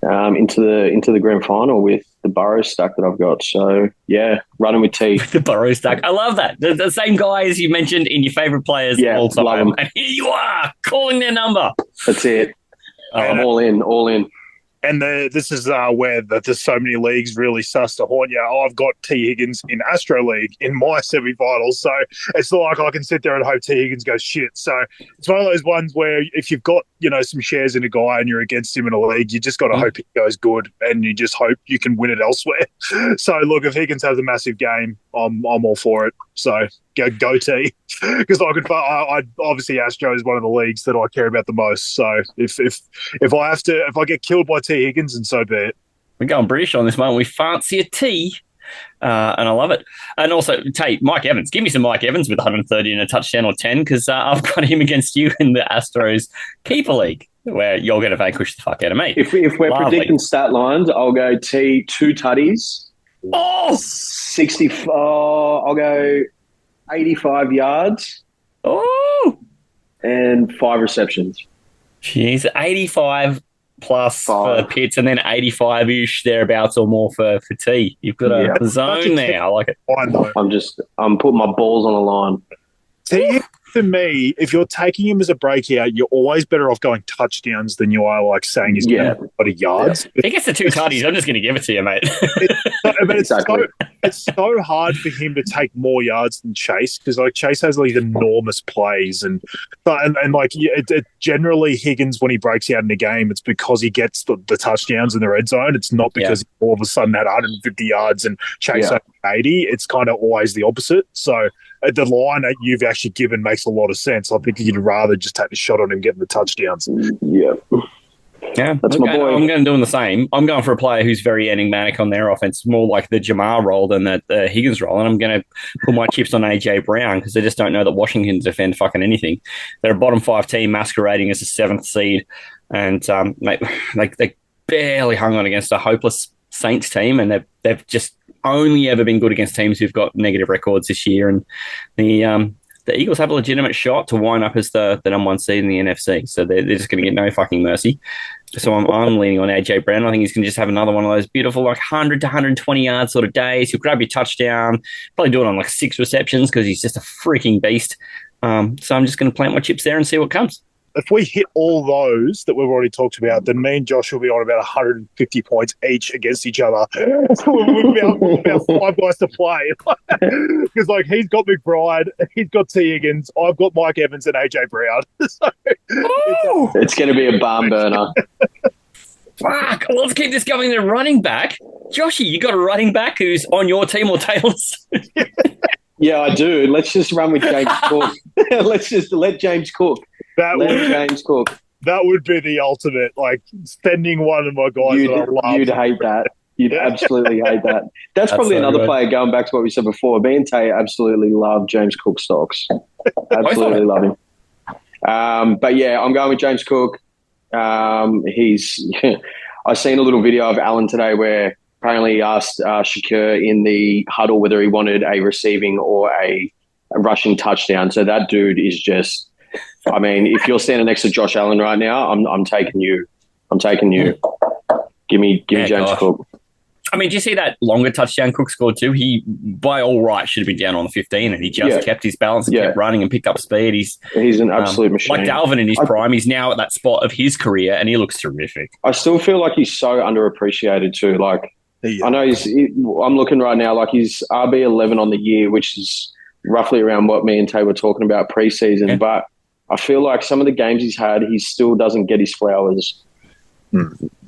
into the grand final with the Burrow stack that I've got. So, yeah, running with T. The Burrow stack. I love that. The same guy as you mentioned in your favourite players all time. Love them. And here you are, calling their number. That's it. I'm all in. And this is where there's so many leagues really sus to haunt you. I've got T. Higgins in Astro League in my semi-finals, so it's not like I can sit there and hope T. Higgins goes shit. So it's one of those ones where if you've got some shares in a guy and you're against him in a league, you just got to hope he goes good, and you just hope you can win it elsewhere. So look, if Higgins has a massive game, I'm all for it. So go T, because obviously Astro is one of the leagues that I care about the most. So if I get killed by T. Higgins, and so be it. We're going British on this one. We fancy a T, and I love it. And also, Tate, Mike Evans. Give me some Mike Evans with 130 and a touchdown or 10, because I've got him against you in the Astros Keeper League, where you're going to vanquish the fuck out of me. If we're predicting stat lines, I'll go T, 2 tutties. 64. I'll go 85 yards. Oh, and 5 receptions. Jeez, 85 plus 5 for Pitts, and then 85-ish thereabouts or more for T. You've got a zone there. I like it. I'm putting my balls on the line. T, for me, if you're taking him as a breakout, you're always better off going touchdowns than you are like saying he's going to have a lot of yards. If he gets the 2 tutties, I'm just going to give it to you, mate. It's so hard for him to take more yards than Chase, because like Chase has these enormous plays, and generally Higgins, when he breaks out in the game, it's because he gets the touchdowns in the red zone. It's not because he all of a sudden had 150 yards and Chase had 80. It's kind of always the opposite. So the line that you've actually given makes a lot of sense. I think you'd rather just take the shot on him getting the touchdowns. Yeah. Yeah, that's my boy. I'm going to do the same. I'm going for a player who's very enigmatic on their offense, more like the Jamar role than the Higgins role. And I'm going to put my chips on A.J. Brown, because they just don't know that Washington defend fucking anything. They're a bottom 5 team masquerading as a 7th seed. And they barely hung on against a hopeless Saints team. And they've just only ever been good against teams who've got negative records this year. And the Eagles have a legitimate shot to wind up as the number 1 seed in the NFC. So they're just going to get no fucking mercy. So I'm leaning on AJ Brown. I think he's going to just have another one of those beautiful 100 to 120 yard sort of days. He'll grab your touchdown, probably do it on 6 receptions, because he's just a freaking beast. So I'm just going to plant my chips there and see what comes. if we hit all those that we've already talked about, then me and Josh will be on about 150 points each against each other. We've about 5 guys to play. Because, like, he's got McBride, he's got T. Higgins, I've got Mike Evans and AJ Brown. So, it's going to be a barn burner. Fuck, let's keep this going. The running back. Joshy, you got a running back who's on your team or Taylor's? Yeah, I do. Let's just run with James Cook. Let's just let James cook. James cook. That would be the ultimate, like, sending one of my guys that I love. You'd hate that. You'd absolutely hate that. That's probably so another good. player, going back to what we said before. Me and Tay absolutely love James Cook stocks. Absolutely love him. But, yeah, I'm going with James Cook. He's I seen a little video of Alan today where apparently he asked Shakur in the huddle whether he wanted a receiving or a rushing touchdown. So that dude is just, I mean, if you're standing next to Josh Allen right now, I'm taking you. Give me James Cook. I mean, do you see that longer touchdown Cook scored too? He, by all rights, should have been down on the 15, and he just kept his balance and kept running and picked up speed. He's an absolute machine. Like Dalvin in his prime, he's now at that spot of his career, and he looks terrific. I still feel like he's so underappreciated too. Like, I know I'm looking right now, like he's RB11 on the year, which is roughly around what me and Tay were talking about preseason. Yeah. But I feel like some of the games he's had, he still doesn't get his flowers.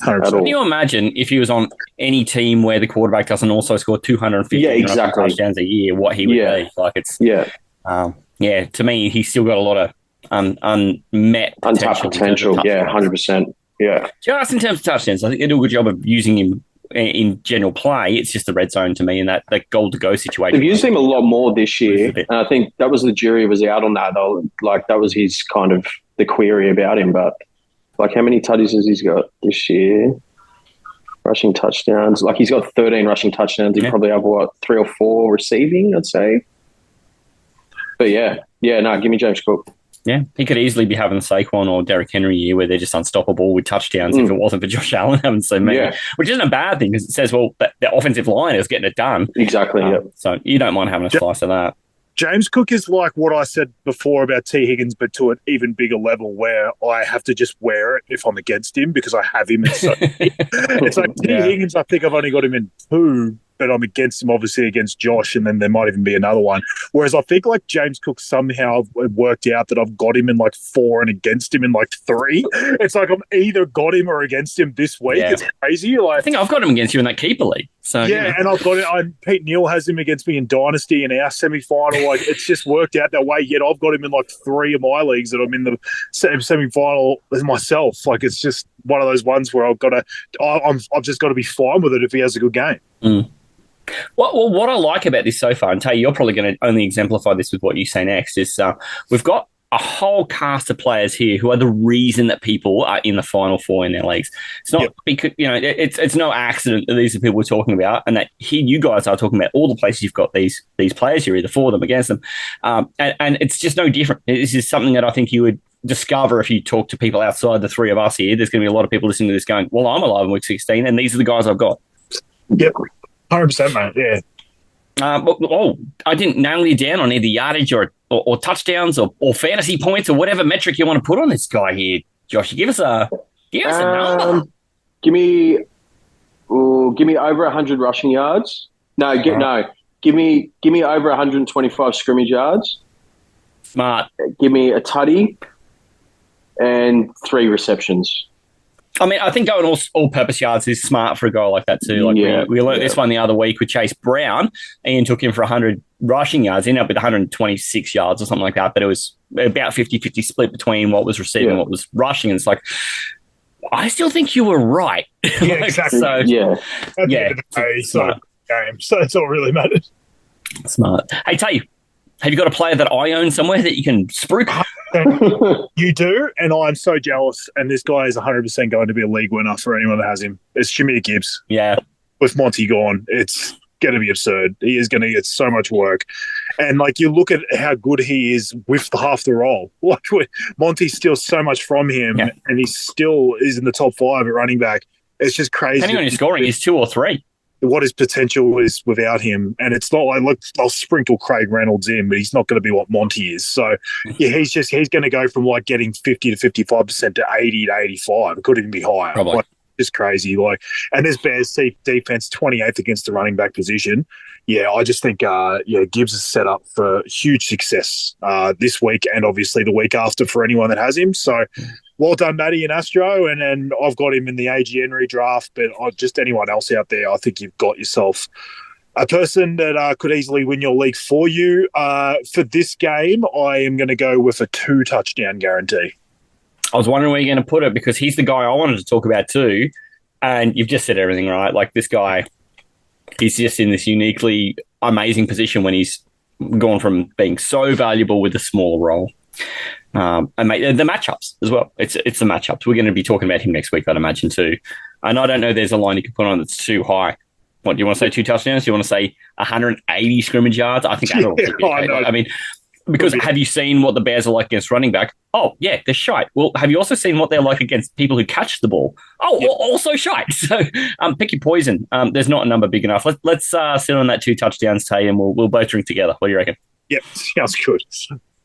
Can you imagine if he was on any team where the quarterback doesn't also score 250 touchdowns a year, what he would be? Like, it's to me, he's still got a lot of untapped potential. Yeah, 100%. Yeah. Just in terms of touchdowns, I think they do a good job of using him in general play. It's just the red zone to me in that goal to go situation. They've used him a lot more this year, and I think that was the jury was out on that though. Like, that was his kind of the query about him, but. Like, how many tutties has he got this year? Rushing touchdowns. Like, he's got 13 rushing touchdowns. He probably have, 3 or 4 receiving, I'd say. But, give me James Cook. Yeah, he could easily be having the Saquon or Derrick Henry year where they're just unstoppable with touchdowns if it wasn't for Josh Allen having so many, which isn't a bad thing because it says, well, the offensive line is getting it done. Exactly, So you don't mind having a slice of that. James Cook is like what I said before about T. Higgins, but to an even bigger level where I have to just wear it if I'm against him because I have him. It's like T. Higgins, I think I've only got him in 2, but I'm against him obviously against Josh, and then there might even be another one. Whereas I think like James Cook somehow worked out that I've got him in like 4 and against him in like 3. It's like I'm either got him or against him this week. Yeah. It's crazy. Like, I think I've got him against you in that keeper league. So and I've got it. Pete Neal has him against me in Dynasty in our semi-final. Like, it's just worked out that way. Yet I've got him in like 3 of my leagues that I'm in the semi-final as myself. Like, it's just one of those ones where I've just got to be fine with it if he has a good game. Well, what I like about this so far, and Tay, you're probably going to only exemplify this with what you say next, is we've got a whole cast of players here who are the reason that people are in the Final Four in their leagues. It's not because it's no accident that these are people we're talking about, and that you guys are talking about all the places you've got these players. You're either for them, against them, and it's just no different. This is something that I think you would discover if you talk to people outside the 3 of us here. There's going to be a lot of people listening to this going, "Well, I'm alive in week 16, and these are the guys I've got." Yep. 100%, mate. Yeah. I didn't nail you down on either yardage or touchdowns or fantasy points or whatever metric you want to put on this guy here, Josh. Give us a number. Give me over 100 rushing yards. Give me over 125 scrimmage yards. Smart. Give me a tutty and 3 receptions. I mean, I think going all-purpose yards is smart for a guy like that too. Like we learned this one the other week with Chase Brown. Ian took him for 100 rushing yards, ended up with 126 yards or something like that, but it was about 50-50 split between what was receiving and what was rushing. And it's like, I still think you were right. Yeah, exactly. So, At the end of the day, game. So that's all really matters. Smart. Hey, tell you, have you got a player that I own somewhere that you can spruik? You do, and I'm so jealous. And this guy is 100% going to be a league winner for anyone that has him. It's Jameer Gibbs. Yeah. With Monty gone, it's going to be absurd. He is going to get so much work. And, like, you look at how good he is with half the role. Like, Monty steals so much from him, and he still is in the top 5 at running back. It's just crazy. Depending on his scoring, he's 2 or 3. what his potential is without him. And it's not like, look, I'll sprinkle Craig Reynolds in, but he's not going to be what Monty is. So, yeah, he's going to go from like getting 50 to 55% to 80 to 85. It could even be higher. Probably. Like, just crazy. Like, and this Bears defense 28th against the running back position. Yeah, I just think Gibbs is set up for huge success this week and obviously the week after for anyone that has him. So well done, Matty and Astro, and I've got him in the AGN redraft, but just anyone else out there, I think you've got yourself a person that could easily win your league for you. For this game, I am going to go with a 2-touchdown guarantee. I was wondering where you're going to put it because he's the guy I wanted to talk about too, and you've just said everything right. Like this guy, he's just in this uniquely amazing position when he's gone from being so valuable with a smaller role. And the matchups as well. It's the matchups. We're going to be talking about him next week, I'd imagine too. And I don't know there's a line you can put on that's too high. What, do you want to say 2 touchdowns? Do you want to say 180 scrimmage yards? I think that'll be okay. I mean, because have you seen what the Bears are like against running back? Oh, yeah, they're shite. Well, have you also seen what they're like against people who catch the ball? Oh, yep. Also shite. So pick your poison. There's not a number big enough. Let's sit on that 2 touchdowns, Tay, and we'll both drink together. What do you reckon? Yep, sounds good.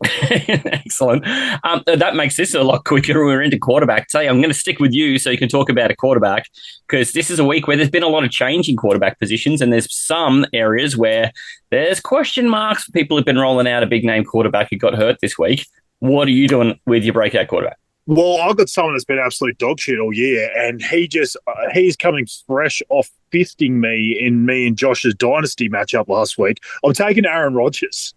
Excellent. That makes this a lot quicker. We're into quarterback. Tay, I'm going to stick with you so you can talk about a quarterback because this is a week where there's been a lot of change in quarterback positions and there's some areas where there's question marks for people who've been rolling out a big-name quarterback who got hurt this week. What are you doing with your breakout quarterback? Well, I've got someone that's been absolute dog shit all year, and he's coming fresh off fisting me and Josh's dynasty matchup last week. I'm taking Aaron Rodgers.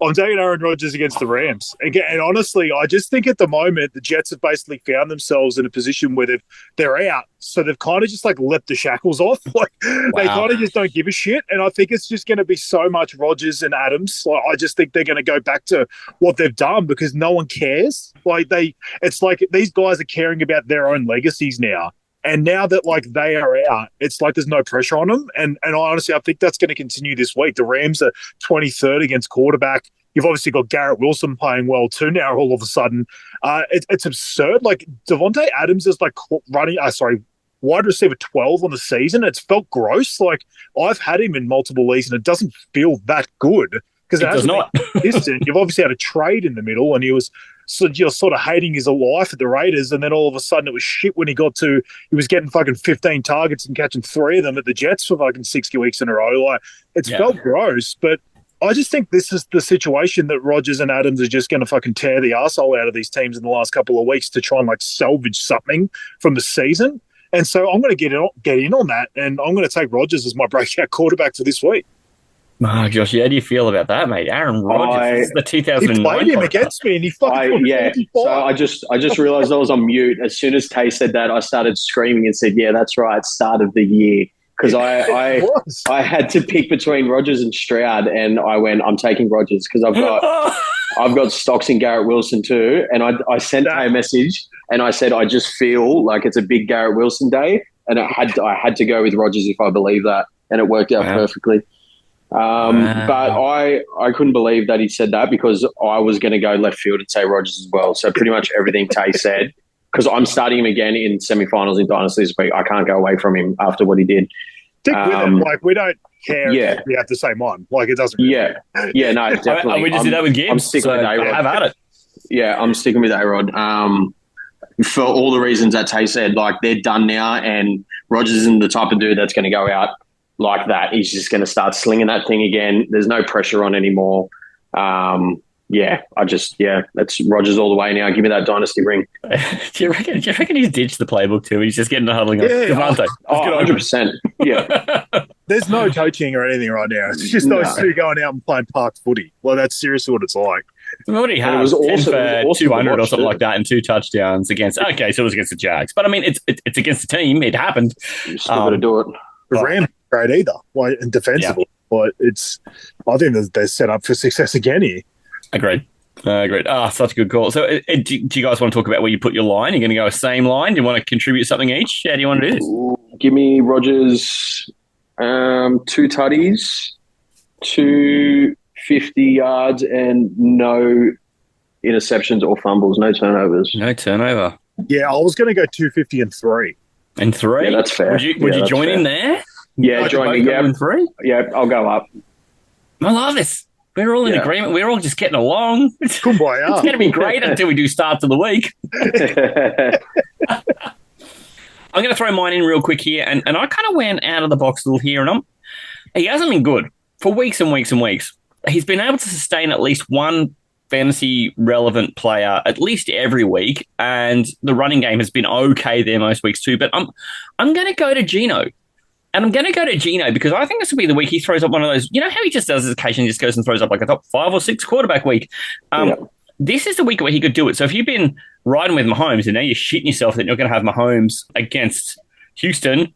I'm taking Aaron Rodgers against the Rams. And honestly, I just think at the moment the Jets have basically found themselves in a position where they're out. So they've kind of just like let the shackles off. Like They kind of just don't give a shit. And I think it's just going to be so much Rodgers and Adams. Like, I just think they're going to go back to what they've done because no one cares. It's like these guys are caring about their own legacies now. And now that like they are out, it's like there's no pressure on them. And honestly, I think that's going to continue this week. The Rams are 23rd against quarterback. You've obviously got Garrett Wilson playing well too now all of a sudden. It's absurd. Like Devontae Adams is like wide receiver 12 on the season. It's felt gross. Like I've had him in multiple leagues and it doesn't feel that good. Because it does not. You've obviously had a trade in the middle and you're sort of hating his life at the Raiders, and then all of a sudden it was shit when he was getting fucking 15 targets and catching 3 of them at the Jets for fucking 60 weeks in a row. Like it's felt gross, but I just think this is the situation that Rodgers and Adams are just going to fucking tear the arsehole out of these teams in the last couple of weeks to try and like salvage something from the season. And so I'm going to get in on that, and I'm going to take Rodgers as my breakout quarterback for this week. Oh, Josh, how do you feel about that, mate? Aaron Rodgers, the 2009. He played him against me, and he fucking So I just realised I was on mute as soon as Tay said that. I started screaming and said, "Yeah, that's right, start of the year." Because I had to pick between Rodgers and Stroud, and I went, I'm taking Rodgers because I've got stocks in Garrett Wilson too, and I sent Tay a message and I said I just feel like it's a big Garrett Wilson day, and I had to go with Rodgers if I believe that, and it worked out perfectly. But I couldn't believe that he said that because I was going to go left field and say Rodgers as well. So pretty much everything Tay said, because I'm starting him again in semi-finals in Dynasty this week. I can't go away from him after what he did. Stick with him. Like, we don't care if we have the same one. Like, it doesn't really matter. Yeah, no, definitely. And we just did that with Gibbs. I'm sticking with A-Rod. Have at it. Yeah, I'm sticking with A-Rod. For all the reasons that Tay said, like, they're done now, and Rodgers isn't the type of dude that's going to go out like that. He's just going to start slinging that thing again. There's no pressure on anymore. That's Rodgers all the way now. Give me that dynasty ring. Do you reckon he's ditched the playbook too? He's just getting the huddling on Devontae. 100%. Yeah. There's no coaching or anything right now. It's just those two going out and playing park footy. Well, that's seriously what it's like. I mean, what did he have? It was 200 or something like that and 2 touchdowns against. Okay, so it was against the Jags, but I mean, it's against the team. It happened. You still got to do it. The Rams great either, like, and defensively. But I think they're set up for success again here. Agreed. Such a good call. So do you guys want to talk about where you put your line? You're going to go same line? Do you want to contribute something each? How do you want to do this? Give me Rodgers 2 tutties, 250 yards, and no interceptions or fumbles, no turnovers. No turnover. Yeah, I was going to go 250 and 3. And 3? Yeah, that's fair. Would you join in there? Yeah, join me. Yeah, 3. yeah, I'll go up. I love this. We're all in agreement. We're all just getting along. It's Kumbaya. going to be great until we do starts of the week. I'm going to throw mine in real quick here, and I kind of went out of the box a little here, and he hasn't been good for weeks and weeks and weeks. He's been able to sustain at least one fantasy relevant player at least every week, and the running game has been okay there most weeks too. But I'm going to go to Gino. And I'm going to go to Gino because I think this will be the week he throws up one of those. You know how he just does this occasionally, just goes and throws up like a top 5 or 6 quarterback week. This is the week where he could do it. So if you've been riding with Mahomes and now you're shitting yourself that you're going to have Mahomes against Houston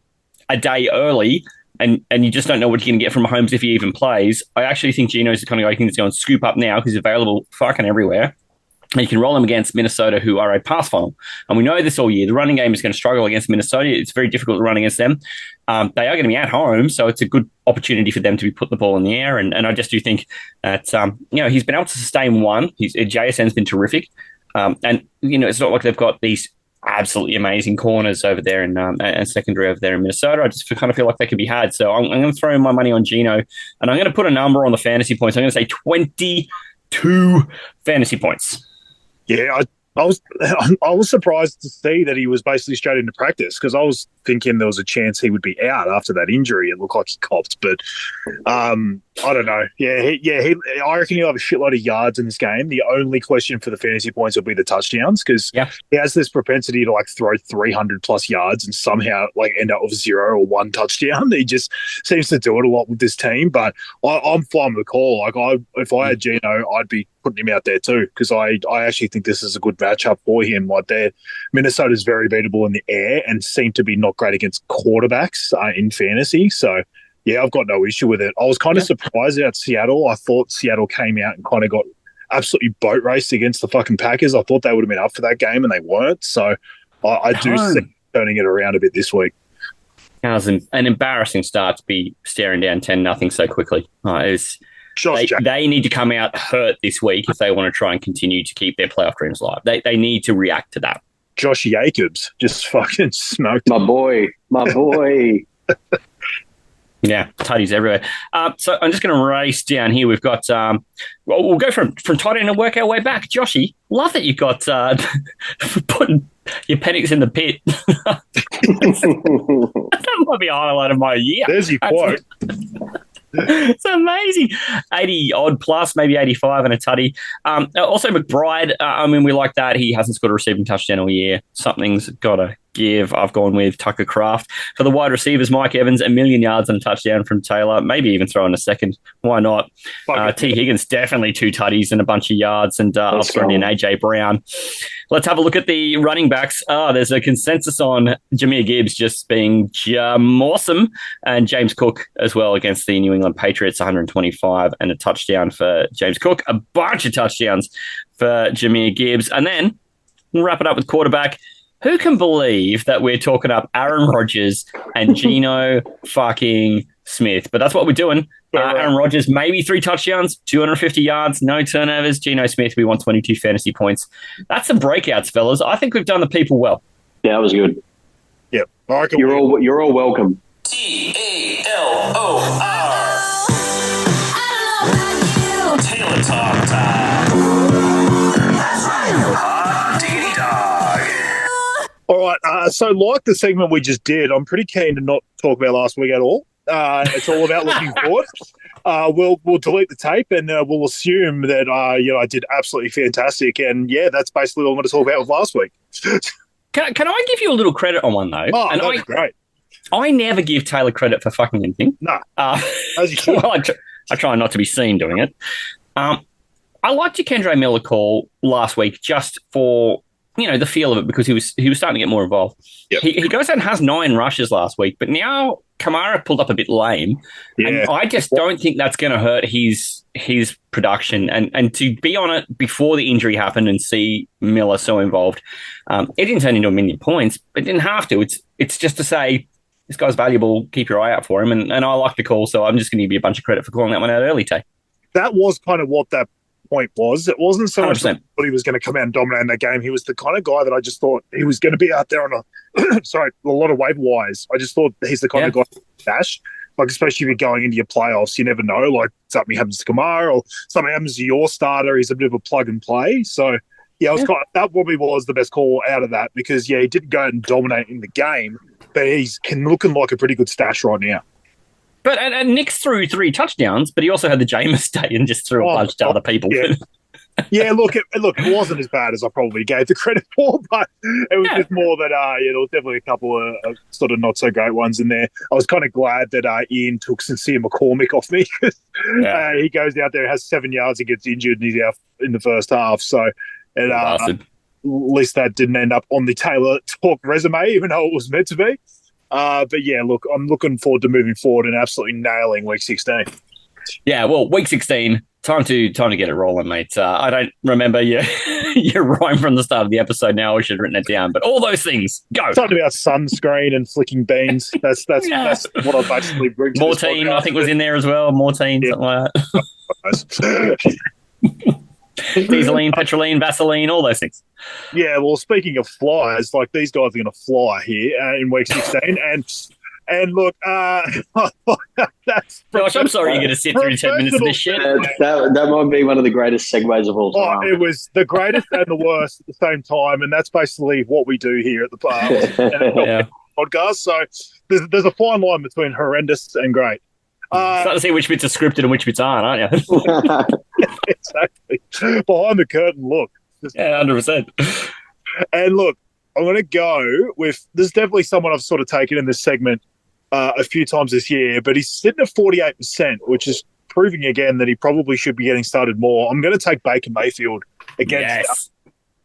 a day early, and you just don't know what you're going to get from Mahomes if he even plays, I actually think Gino's the kind of guy you can just go and scoop up now because he's available fucking everywhere. And you can roll them against Minnesota, who are a pass funnel. And we know this all year. The running game is going to struggle against Minnesota. It's very difficult to run against them. They are going to be at home, so it's a good opportunity for them to be put the ball in the air. And I just do think that, he's been able to sustain one. JSN's been terrific. And, it's not like they've got these absolutely amazing corners over there and secondary over there in Minnesota. I just kind of feel like they could be had. So I'm going to throw my money on Gino, and I'm going to put a number on the fantasy points. I'm going to say 22 fantasy points. Yeah, I was surprised to see that he was basically straight into practice because I was thinking there was a chance he would be out after that injury. It looked like he copped, but I don't know. I reckon he'll have a shitload of yards in this game. The only question for the fantasy points will be the touchdowns because he has this propensity to throw 300 plus yards and somehow end up with 0 or 1 touchdown. He just seems to do it a lot with this team, but I'm fine with the call. If I had Gino, I'd be putting him out there too because I actually think this is a good matchup for him. Minnesota's very beatable in the air and seem to be not great against quarterbacks in fantasy. So, yeah, I've got no issue with it. I was kind of surprised at Seattle. I thought Seattle came out and kind of got absolutely boat raced against the fucking Packers. I thought they would have been up for that game and they weren't. So I do see turning it around a bit this week. It was an embarrassing start to be staring down 10-0 so quickly. They need to come out hurt this week if they want to try and continue to keep their playoff dreams alive. They need to react to that. Josh Jacobs just fucking smoked. My boy. Yeah, tutties everywhere. So I'm just going to race down here. We've got, we'll go from tight end and work our way back. Joshy, love that you got putting your Penix in the pit. That might be a highlight of my year. There's your quote. It's amazing. 80 odd plus, maybe 85 and a tutty. Also McBride, we like that. He hasn't scored a receiving touchdown all year. Something's got to give. I've gone with Tucker Kraft. For the wide receivers, Mike Evans, 1 million yards and a touchdown from Taylor. Maybe even throw in a second. Why not? T. Higgins, definitely 2 tutties and a bunch of yards. And I'll throw in A.J. Brown. Let's have a look at the running backs. There's a consensus on Jahmyr Gibbs just being awesome. And James Cook as well against the New England Patriots, 125 and a touchdown for James Cook. A bunch of touchdowns for Jahmyr Gibbs. And then we'll wrap it up with quarterback. Who can believe that we're talking up Aaron Rodgers and Geno fucking Smith? But that's what we're doing. Aaron Rodgers, maybe 3 touchdowns, 250 yards, no turnovers. Geno Smith, we want 22 fantasy points. That's the breakouts, fellas. I think we've done the people well. Yeah, that was good. Yep. You're all welcome. TALOR. Taylor Talk time. That's right. Hot diggity dog. All right. So like the segment we just did, I'm pretty keen to not talk about last week at all. It's all about looking forward. We'll delete the tape and we'll assume that I did absolutely fantastic. And yeah, that's basically all I'm going to talk about with last week. Can I give you a little credit on one though? Oh, that'd be great. I never give Taylor credit for fucking anything. No, as you should. Well, I try not to be seen doing it. I liked your Kendre Miller call last week just for the feel of it because he was starting to get more involved. Yep. He goes out and has 9 rushes last week, but now Kamara pulled up a bit lame, and I just don't think that's going to hurt his production. And to be on it before the injury happened and see Miller so involved, it didn't turn into 1 million points, but it didn't have to. It's just to say this guy's valuable. Keep your eye out for him, and I like the call, so I'm just going to give you a bunch of credit for calling that one out early, Tay. That was kind of what that point was. It wasn't so much 100%. that he was going to come out and dominate in that game. He was the kind of guy that I just thought he was going to be out there on a lot of waiver wires. I just thought he's the kind of guy to dash. Like, especially if you're going into your playoffs, you never know. Like, something happens to Kamara or something happens to your starter. He's a bit of a plug and play. So, yeah, that probably was the best call out of that because, he didn't go out and dominate in the game, but he's looking like a pretty good stash right now. But and Nick's threw 3 touchdowns, but he also had the Jameis day and just threw a bunch to other people. Yeah. Yeah, look, it wasn't as bad as I probably gave the credit for, but it was just more that there was definitely a couple of sort of not so great ones in there. I was kind of glad that Ian took Sincere McCormick off me because he goes out there, has 7 yards, he gets injured, and he's out in the first half. So at least that didn't end up on the Taylor Talk resume, even though it was meant to be. But yeah, look, I'm looking forward to moving forward and absolutely nailing week 16. Yeah, well, week 16, time to get it rolling, mate. I don't remember your rhyme from the start of the episode now. I should have written it down. But all those things, go. Something about sunscreen and flicking beans. That's what I basically bring to Mortine, I think, was in there as well. Mortine, something like that. Dieseline, petroline, Vaseline, all those things. Yeah, well, speaking of flyers, like these guys are going to fly here in week 16. And look, that's... Josh, I'm sorry you're going to sit through 10 minutes of this shit. That might be one of the greatest segues of all time. It was the greatest and the worst at the same time, and that's basically what we do here at the podcast. So there's a fine line between horrendous and great. Starting to see which bits are scripted and which bits aren't you? Exactly. Behind the curtain, look. Yeah, 100%. And look, I'm going to go with... There's definitely someone I've sort of taken in this segment a few times this year, but he's sitting at 48%, which is proving again that he probably should be getting started more. I'm going to take Baker Mayfield against...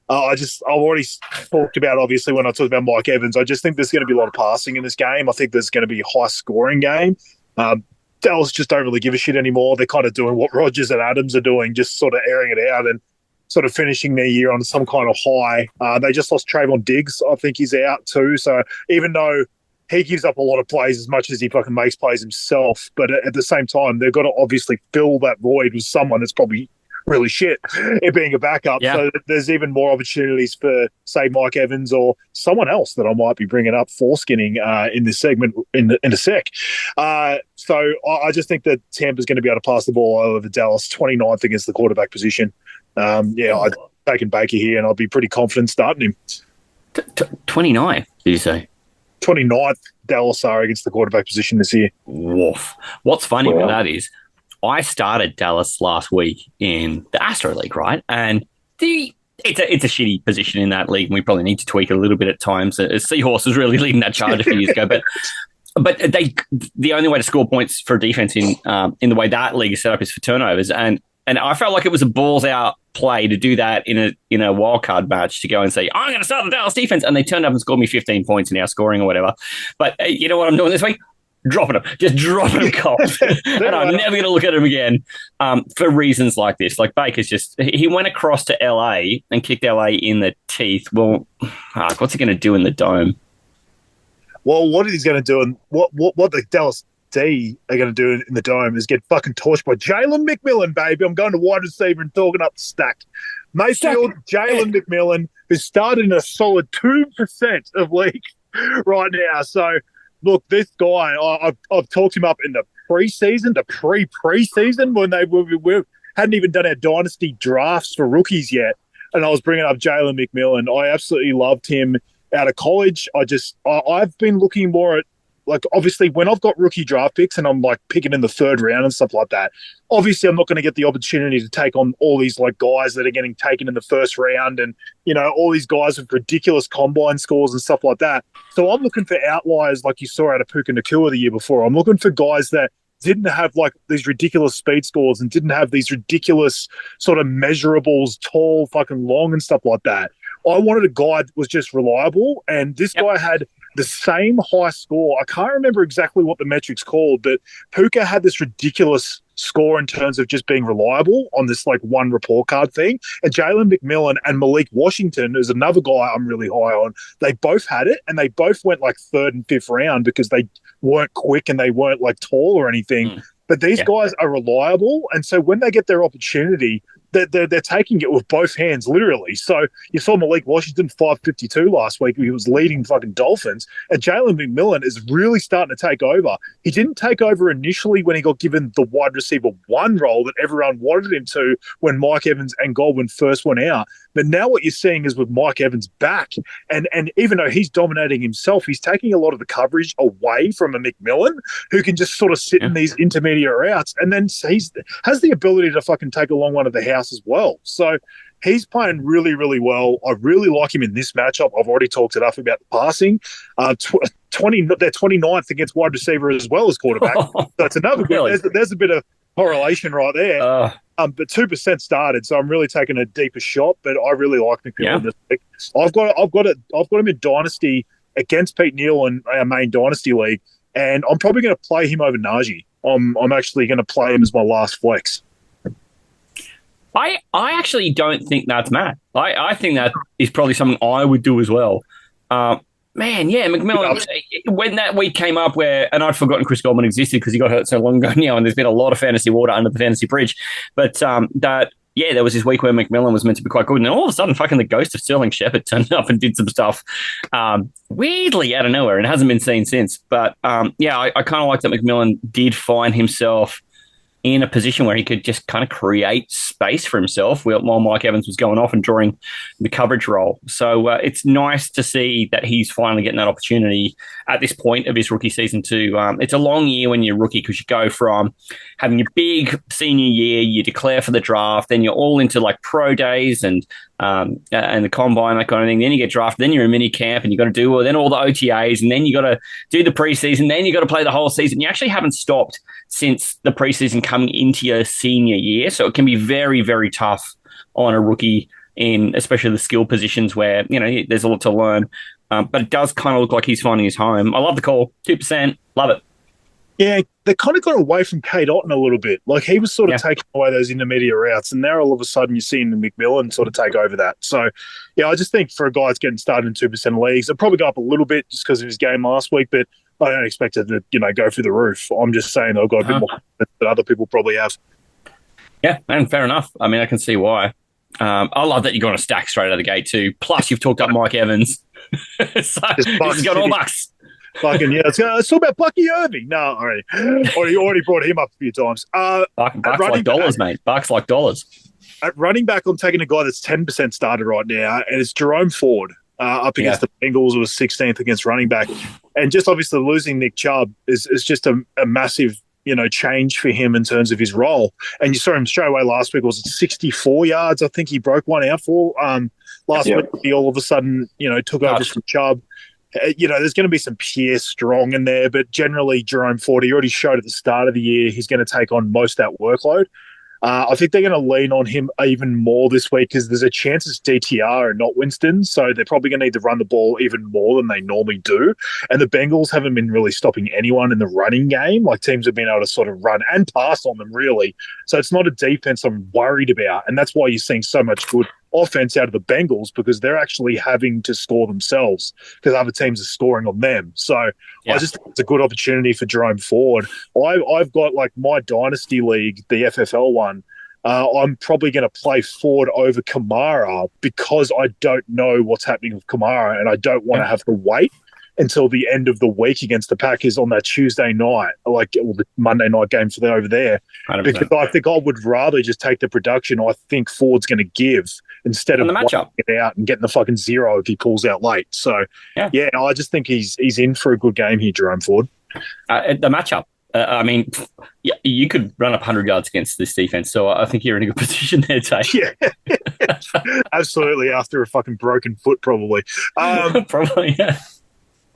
I've already talked about, obviously, when I talked about Mike Evans, I just think there's going to be a lot of passing in this game. I think there's going to be a high-scoring game. Dallas just don't really give a shit anymore. They're kind of doing what Rodgers and Adams are doing, just sort of airing it out and sort of finishing their year on some kind of high. They just lost Trayvon Diggs. I think he's out too. So even though he gives up a lot of plays as much as he fucking makes plays himself, but at the same time, they've got to obviously fill that void with someone that's probably really shit, it being a backup. Yeah. So there's even more opportunities for, say, Mike Evans or someone else that I might be bringing up foreskinning in this segment in a sec. So I just think that Tampa's going to be able to pass the ball over Dallas, 29th against the quarterback position. I've taken Baker here, and I'll be pretty confident starting him. 29th, did you say? 29th Dallas are against the quarterback position this year. Woof. What's funny about that is I started Dallas last week in the Astro League, right? And it's a shitty position in that league, and we probably need to tweak it a little bit at times. Seahorse was really leading that charge a few years ago, but the only way to score points for defense in the way that league is set up is for turnovers, and I felt like it was a balls out play to do that in a wildcard match, to go and say, I'm going to start the Dallas defense, and they turned up and scored me 15 points in our scoring or whatever. But you know what I'm doing this week? Dropping them, just dropping them cold. And I'm never going to look at them again for reasons like this. Like Baker's he went across to LA and kicked LA in the teeth. Well, what's he going to do in the dome? Well, what he's going to do, and what the Dallas D are going to do in the dome is get fucking torched by Jalen McMillan, baby. I'm going to wide receiver and talking up the stack. Mayfield, Jalen McMillan, who started in a solid 2% of league right now. So, look, this guy, I've talked him up in the preseason, the pre-preseason, when we hadn't even done our dynasty drafts for rookies yet. And I was bringing up Jalen McMillan. I absolutely loved him out of college. I've been looking more at, like, obviously when I've got rookie draft picks and I'm like picking in the third round and stuff like that, obviously I'm not going to get the opportunity to take on all these like guys that are getting taken in the first round and, you know, all these guys with ridiculous combine scores and stuff like that. So I'm looking for outliers like you saw out of Puka Nacua the year before. I'm looking for guys that didn't have like these ridiculous speed scores and didn't have these ridiculous sort of measurables, tall, fucking long and stuff like that. I wanted a guy that was just reliable, and this guy had the same high score. I can't remember exactly what the metric's called, but Puka had this ridiculous score in terms of just being reliable on this like one report card thing. And Jalen McMillan and Malik Washington is another guy I'm really high on. They both had it, and they both went like third and fifth round because they weren't quick and they weren't like tall or anything. But these guys are reliable, and so when they get their opportunity, they're taking it with both hands, literally. So you saw Malik Washington 552 last week. He was leading fucking Dolphins, and Jalen McMillan is really starting to take over. He didn't take over initially when he got given the wide receiver 1 role that everyone wanted him to when Mike Evans and Godwin first went out. But now what you're seeing is with Mike Evans back, and even though he's dominating himself, he's taking a lot of the coverage away from a McMillan who can just sort of sit in these intermediate routes, and then has the ability to fucking take along one of the house as well. So he's playing really, really well. I really like him in this matchup. I've already talked enough about the passing. They're 29th against wide receiver as well as quarterback. So it's another Really? there's a bit of correlation right there. But 2% started, so I'm really taking a deeper shot. But I really like McMillan this week. I've got him in Dynasty against Pete Neal in our main Dynasty league, and I'm probably going to play him over Najee. I'm actually going to play him as my last flex. I actually don't think that's mad. I think that is probably something I would do as well. McMillan, when that week came up and I'd forgotten Chris Goldman existed because he got hurt so long ago now, and there's been a lot of fantasy water under the fantasy bridge. But there was this week where McMillan was meant to be quite good, and then all of a sudden fucking the ghost of Sterling Shepard turned up and did some stuff weirdly out of nowhere, and hasn't been seen since. But I kind of like that McMillan did find himself in a position where he could just kind of create space for himself while Mike Evans was going off and drawing the coverage role. So it's nice to see that he's finally getting that opportunity at this point of his rookie season too. It's a long year when you're a rookie because you go from having your big senior year, you declare for the draft, then you're all into like pro days and the combine, that kind of thing. Then you get drafted, then you're in mini camp and you got to do then all the OTAs, and then you got to do the preseason, then you got to play the whole season. You actually haven't stopped since the preseason coming into your senior year. So it can be very, very tough on a rookie in especially the skill positions where, there's a lot to learn. But it does kind of look like he's finding his home. I love the call. 2%. Love it. Yeah, they kind of got away from Kate Otten a little bit. Like he was sort of taking away those intermediate routes, and now all of a sudden you're seeing the McMillan sort of take over that. So, I just think for a guy that's getting started in 2% leagues, it'll probably go up a little bit just because of his game last week, but I don't expect it to, go through the roof. I'm just saying they've got a bit more than other people probably have. Yeah, and fair enough. I mean, I can see why. I love that you're going to stack straight out of the gate too. Plus, you've talked up Mike Evans. So he's got all bucks. Fucking it's all about Bucky Irving. No, already brought him up a few times. Bucks like dollars, mate. Bucks like dollars. At running back, I'm taking a guy that's 10% started right now, and it's Jerome Ford up against the Bengals, who was 16th against running back. And just obviously losing Nick Chubb is just a massive, change for him in terms of his role. And you saw him straight away last week. Was it 64 yards? I think he broke one out for. Last week, he all of a sudden, took over from Chubb. There's going to be some Pierre Strong in there, but generally Jerome Ford, he already showed at the start of the year he's going to take on most of that workload. I think they're going to lean on him even more this week because there's a chance it's DTR and not Winston, so they're probably going to need to run the ball even more than they normally do. And the Bengals haven't been really stopping anyone in the running game. Like teams have been able to sort of run and pass on them, really. So it's not a defense I'm worried about, and that's why you're seeing so much good offense out of the Bengals because they're actually having to score themselves because other teams are scoring on them. So I just think it's a good opportunity for Jerome Ford. I've got like my Dynasty League, the FFL one. I'm probably going to play Ford over Kamara because I don't know what's happening with Kamara and I don't want to have to wait until the end of the week against the Packers on that Tuesday night, the Monday night game for over there. 100%. Because I think I would rather just take the production I think Ford's going to give instead of getting it out and getting the fucking zero if he pulls out late. So, I just think he's in for a good game here, Jerome Ford. The matchup. You could run up 100 yards against this defense, so I think you're in a good position there, Tate. Yeah, absolutely. After a fucking broken foot, probably. Probably, yeah.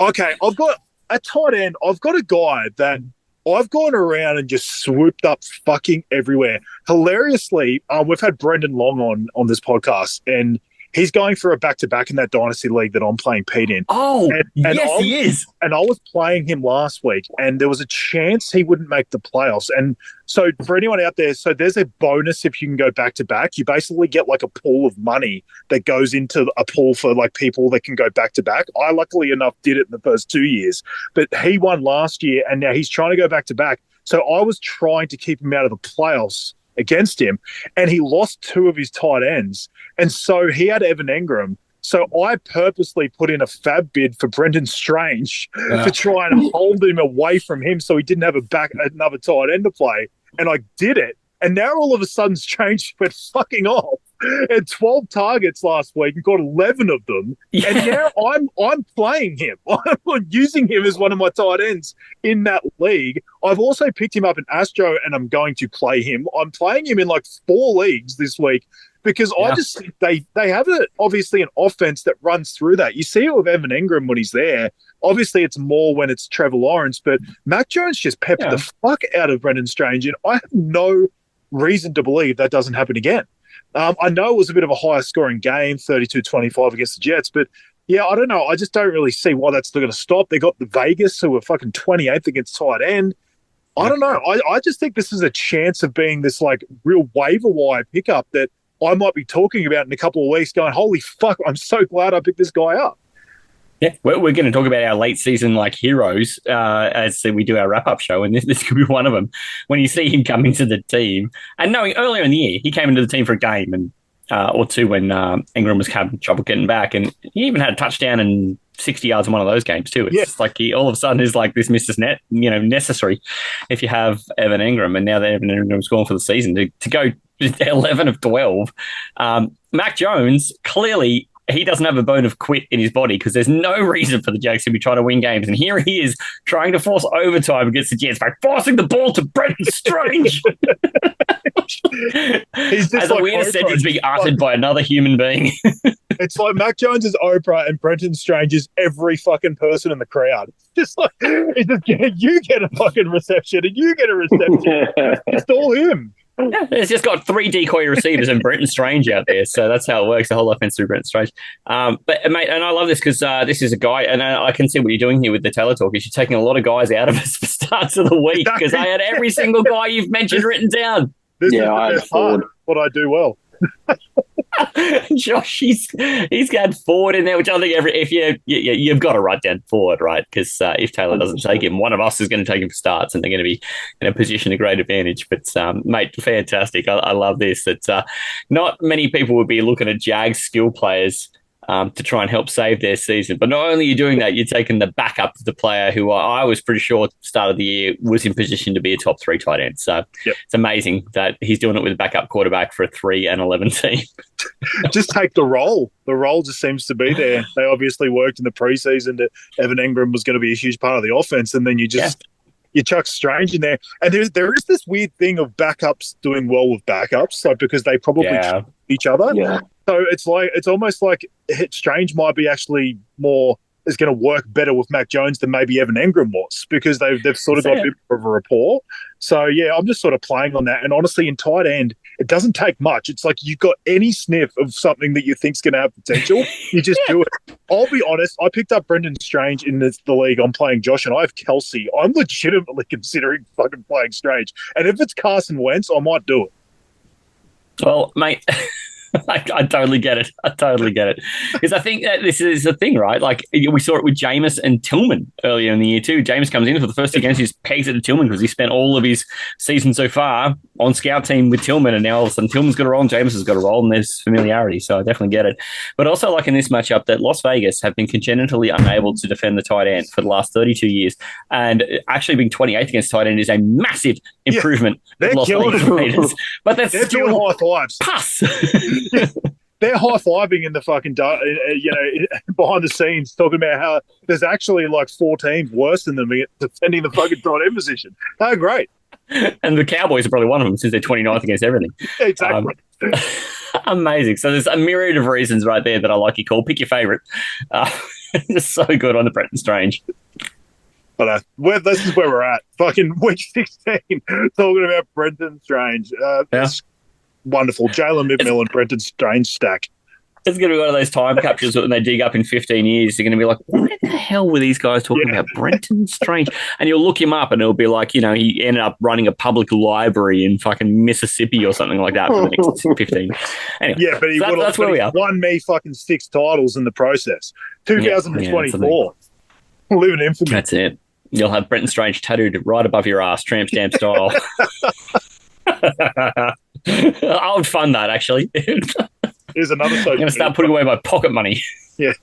Okay, I've got a tight end. I've got a guy that I've gone around and just swooped up fucking everywhere. Hilariously, we've had Brendan Long on this podcast, and he's going for a back-to-back in that Dynasty League that I'm playing Pete in. Oh, yes, he is. And I was playing him last week, and there was a chance he wouldn't make the playoffs. And so for anyone out there, so there's a bonus if you can go back-to-back. You basically get like a pool of money that goes into a pool for like people that can go back-to-back. I, luckily enough, did it in the first 2 years. But he won last year, and now he's trying to go back-to-back. So I was trying to keep him out of the playoffs against him, and he lost 2 of his tight ends. And so he had Evan Engram. So I purposely put in a fab bid for Brendan Strange to try and hold him away from him so he didn't have another tight end to play. And I did it. And now all of a sudden Strange went fucking off. Had 12 targets last week and got 11 of them. Yeah. And now I'm playing him. I'm using him as one of my tight ends in that league. I've also picked him up in Astro and I'm going to play him. I'm playing him in like 4 leagues this week because I just think they have obviously an offense that runs through that. You see it with Evan Engram when he's there. Obviously, it's more when it's Trevor Lawrence, but Mac Jones just peppered the fuck out of Brendan Strange, and I have no reason to believe that doesn't happen again. I know it was a bit of a higher scoring game, 32-25 against the Jets, but yeah, I don't know. I just don't really see why that's still going to stop. They got the Vegas, who were fucking 28th against tight end. I don't know. I just think this is a chance of being this like real waiver wire pickup that I might be talking about in a couple of weeks going, holy fuck, I'm so glad I picked this guy up. Yeah, we're going to talk about our late season like heroes as we do our wrap up show, and this could be one of them. When you see him come into the team, and knowing earlier in the year he came into the team for a game and or two when Engram was having trouble getting back, and he even had a touchdown and 60 yards in one of those games too. It's like he all of a sudden is like this Mr. Net, necessary if you have Evan Engram, and now that Evan Engram's gone for the season to go 11 of 12. Mac Jones clearly. He doesn't have a bone of quit in his body because there's no reason for the Jags to be trying to win games. And here he is trying to force overtime against the Jets by forcing the ball to Brendan Strange. He's just as a weird sentence being uttered by another human being. It's like Mac Jones is Oprah and Brendan Strange is every fucking person in the crowd. Just like, you get a fucking reception and you get a reception. It's all him. Yeah, it's just got 3 decoy receivers and Brenton Strange out there, so that's how it works. The whole offense through Brenton Strange. But mate, and I love this because this is a guy, and I can see what you're doing here with the TALOR Talk. Is you're taking a lot of guys out of us for starts of the week because I had every single guy you've mentioned written down. This is what I do well. Josh, he's got Ford in there, which I think if you've got to write down Ford, right? Because if Taylor doesn't take him, one of us is going to take him for starts, and they're going to be in a position of great advantage. But mate, fantastic! I love this. That not many people would be looking at Jags skill players to try and help save their season. But not only are you doing that, you're taking the backup to the player who I was pretty sure at the start of the year was in position to be a top 3 tight end. So It's amazing that he's doing it with a backup quarterback for a 3-11 team. Just take the role. The role just seems to be there. They obviously worked in the preseason that Evan Engram was going to be a huge part of the offense, and then you just... You chuck Strange in there. And there is this weird thing of backups doing well with backups, like because they probably trust each other. Yeah. So it's almost like Strange might be actually is going to work better with Mac Jones than maybe Evan Engram was because they've sort of got a bit of a rapport. So, yeah, I'm just sort of playing on that. And honestly, in tight end, it doesn't take much. It's like you've got any sniff of something that you think's going to have potential, you just do it. I'll be honest, I picked up Brendan Strange in the league. I'm playing Josh and I have Kelsey. I'm legitimately considering fucking playing Strange. And if it's Carson Wentz, I might do it. Well, mate... I totally get it. Because I think that this is the thing, right? Like, we saw it with Jameis and Tillman earlier in the year, too. Jameis comes in for the first 2 games, he's pegged at Tillman because he spent all of his season so far on scout team with Tillman, and now all of a sudden Tillman's got a role and Jameis has got a role, and there's familiarity, so I definitely get it. But also, like in this matchup, that Las Vegas have been congenitally unable to defend the tight end for the last 32 years, and actually being 28th against tight end is a massive improvement of Las Vegas Raiders. But they're doing high fives. Pass. They're high-fiving in the fucking, behind the scenes, talking about how there's actually like 4 teams worse than them defending the fucking tight end position. They're great. And the Cowboys are probably one of them since they're 29th against everything. Exactly. Amazing. So there's a myriad of reasons right there that I like you, Cole. Pick your favourite. Just so good on the Brenton Strange. But this is where we're at. Fucking week 16, talking about Brenton Strange. Wonderful. Jalen McMillan, Brenton Strange stack. It's going to be one of those time captures when they dig up in 15 years. They're going to be like, what the hell were these guys talking about? Brenton Strange. And you'll look him up and it'll be like, he ended up running a public library in fucking Mississippi or something like that for the next 15. Anyway, yeah, but that's where we are. Won me fucking 6 titles in the process. 2024. Living infamy. That's it. You'll have Brenton Strange tattooed right above your ass, tramp stamp style. I would fund that, actually. Here's another I'm going to start putting away my pocket money. Yeah.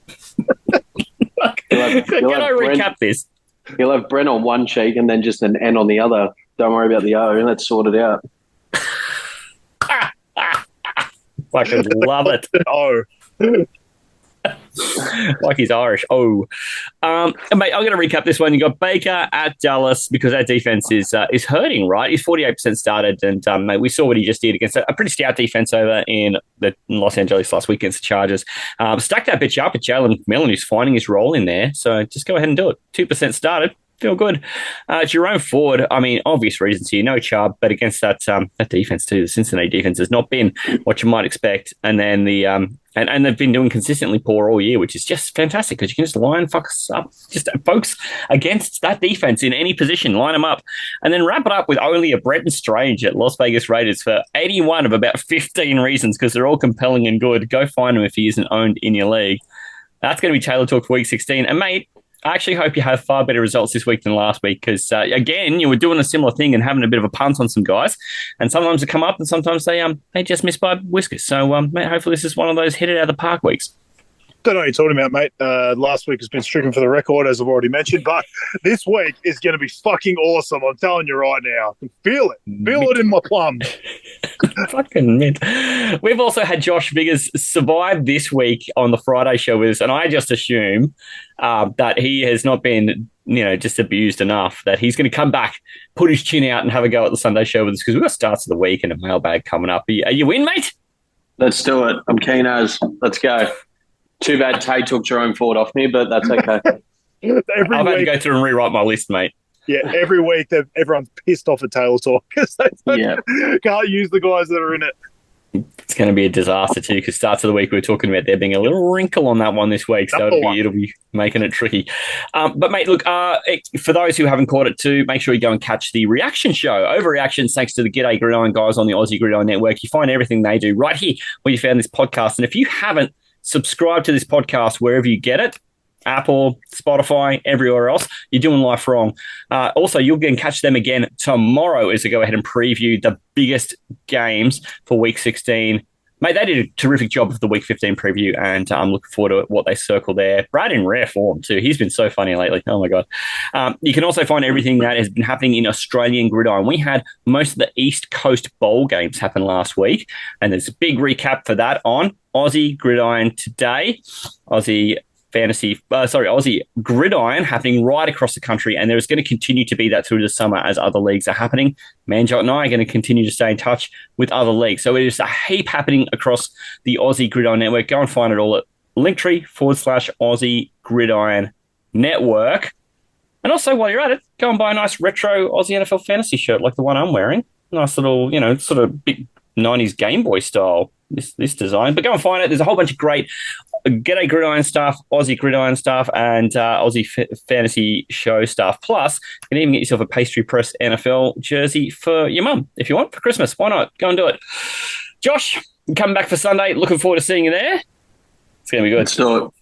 Can I recap this? You'll have Brent on one cheek and then just an N on the other. Don't worry about the O. Let's sort it out. Fucking love it. Oh. Like he's Irish. Oh. Mate, I'm going to recap this one. You got Baker at Dallas because our defense is hurting, right? He's 48% started, and mate, we saw what he just did against a pretty stout defense over in Los Angeles last week against the Chargers. Stack that bitch up with Jalen McMillan, who's finding his role in there. So just go ahead and do it. 2% started. Feel good. Jerome Ford, I mean, obvious reasons here. No Chubb, but against that defense too, the Cincinnati defense has not been what you might expect. And then the and they've been doing consistently poor all year, which is just fantastic because you can just line folks against that defense in any position, line them up, and then wrap it up with only a Bretton Strange at Las Vegas Raiders for 81 of about 15 reasons because they're all compelling and good. Go find him if he isn't owned in your league. That's going to be Taylor Talk for Week 16. And mate, I actually hope you have far better results this week than last week because, again, you were doing a similar thing and having a bit of a punt on some guys. And sometimes they come up and sometimes they just miss by whiskers. So, mate, hopefully this is one of those hit it out of the park weeks. Don't know what you're talking about, mate. Last week has been stricken for the record, as I've already mentioned. But this week is going to be fucking awesome. I'm telling you right now. I can feel it. Feel it in my plums. Fucking mint. We've also had Josh Vigurs survive this week on the Friday show with us, and I just assume that he has not been, just abused enough, that he's going to come back, put his chin out, and have a go at the Sunday show with us because we've got starts of the week and a mailbag coming up. Are you in, mate? Let's do it. I'm keen as. Let's go. Too bad Tay took Jerome Ford off me, but that's okay. I've had to go through and rewrite my list, mate. Yeah, every week everyone's pissed off at Taylor Talk because they can't use the guys that are in it. It's going to be a disaster too because starts of the week we were talking about there being a little wrinkle on that one this week, so it'll be making it tricky. But mate, look, for those who haven't caught it too, make sure you go and catch the reaction show. Overreactions, thanks to the G'day Gridiron guys on the Aussie Gridiron Network. You find everything they do right here where you found this podcast, and if you haven't, subscribe to this podcast wherever you get it. Apple, Spotify, everywhere else. You're doing life wrong. Also, you'll get and catch them again tomorrow as they go ahead and preview the biggest games for Week 16. Mate, they did a terrific job of the Week 15 preview, and I'm looking forward to what they circle there. Brad in rare form, too. He's been so funny lately. Oh, my God. You can also find everything that has been happening in Australian gridiron. We had most of the East Coast Bowl games happen last week, and there's a big recap for that on Aussie Gridiron Today. Aussie Gridiron happening right across the country, and there's going to continue to be that through the summer as other leagues are happening. Manjot and I are going to continue to stay in touch with other leagues. So it is a heap happening across the Aussie Gridiron Network. Go and find it all at Linktree/Aussie Gridiron Network. And also, while you're at it, go and buy a nice retro Aussie NFL fantasy shirt like the one I'm wearing. Nice little, sort of big 90s Game Boy style, this design. But go and find it. There's a whole bunch of great G'day Gridiron stuff, Aussie Gridiron stuff, and Aussie Fantasy Show stuff. Plus, you can even get yourself a pastry press NFL jersey for your mum if you want for Christmas. Why not? Go and do it. Josh, coming back for Sunday. Looking forward to seeing you there. It's going to be good.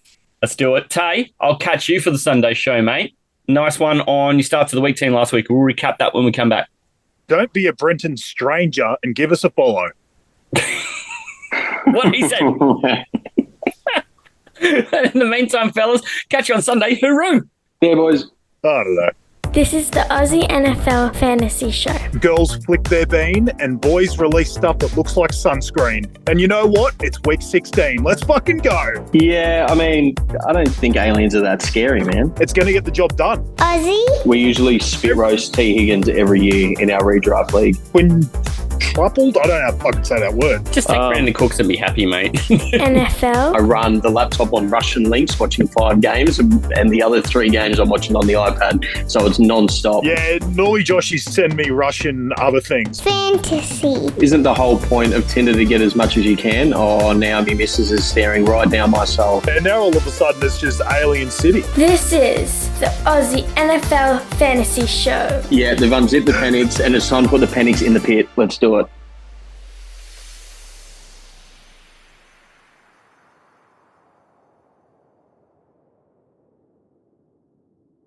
Let's do it. Tay, I'll catch you for the Sunday show, mate. Nice one on your start to the week team last week. We'll recap that when we come back. Don't be a Brenton stranger and give us a follow. What he said. In the meantime, fellas, catch you on Sunday. Hooroo! Yeah, boys. I don't know. This is the Aussie NFL Fantasy Show. Girls flick their bean and boys release stuff that looks like sunscreen. And you know what? It's week 16. Let's fucking go. Yeah, I mean, I don't think aliens are that scary, man. It's going to get the job done. Aussie? We usually spit roast T. Higgins every year in our redraft league. Quintupled? I don't know how I can say that word. Just take Brandon Cooks and be happy, mate. NFL? I run the laptop on Russian links, watching 5 games, and the other 3 games I'm watching on the iPad. So it's non-stop. Yeah, normally Josh is send me Russian other things. Fantasy. Isn't the whole point of Tinder to get as much as you can? Oh, now my missus is staring right down my soul. And now all of a sudden it's just Alien City. This is the Aussie NFL Fantasy Show. Yeah, they've unzipped the panics and it's time to put the panics in the pit. Let's do it.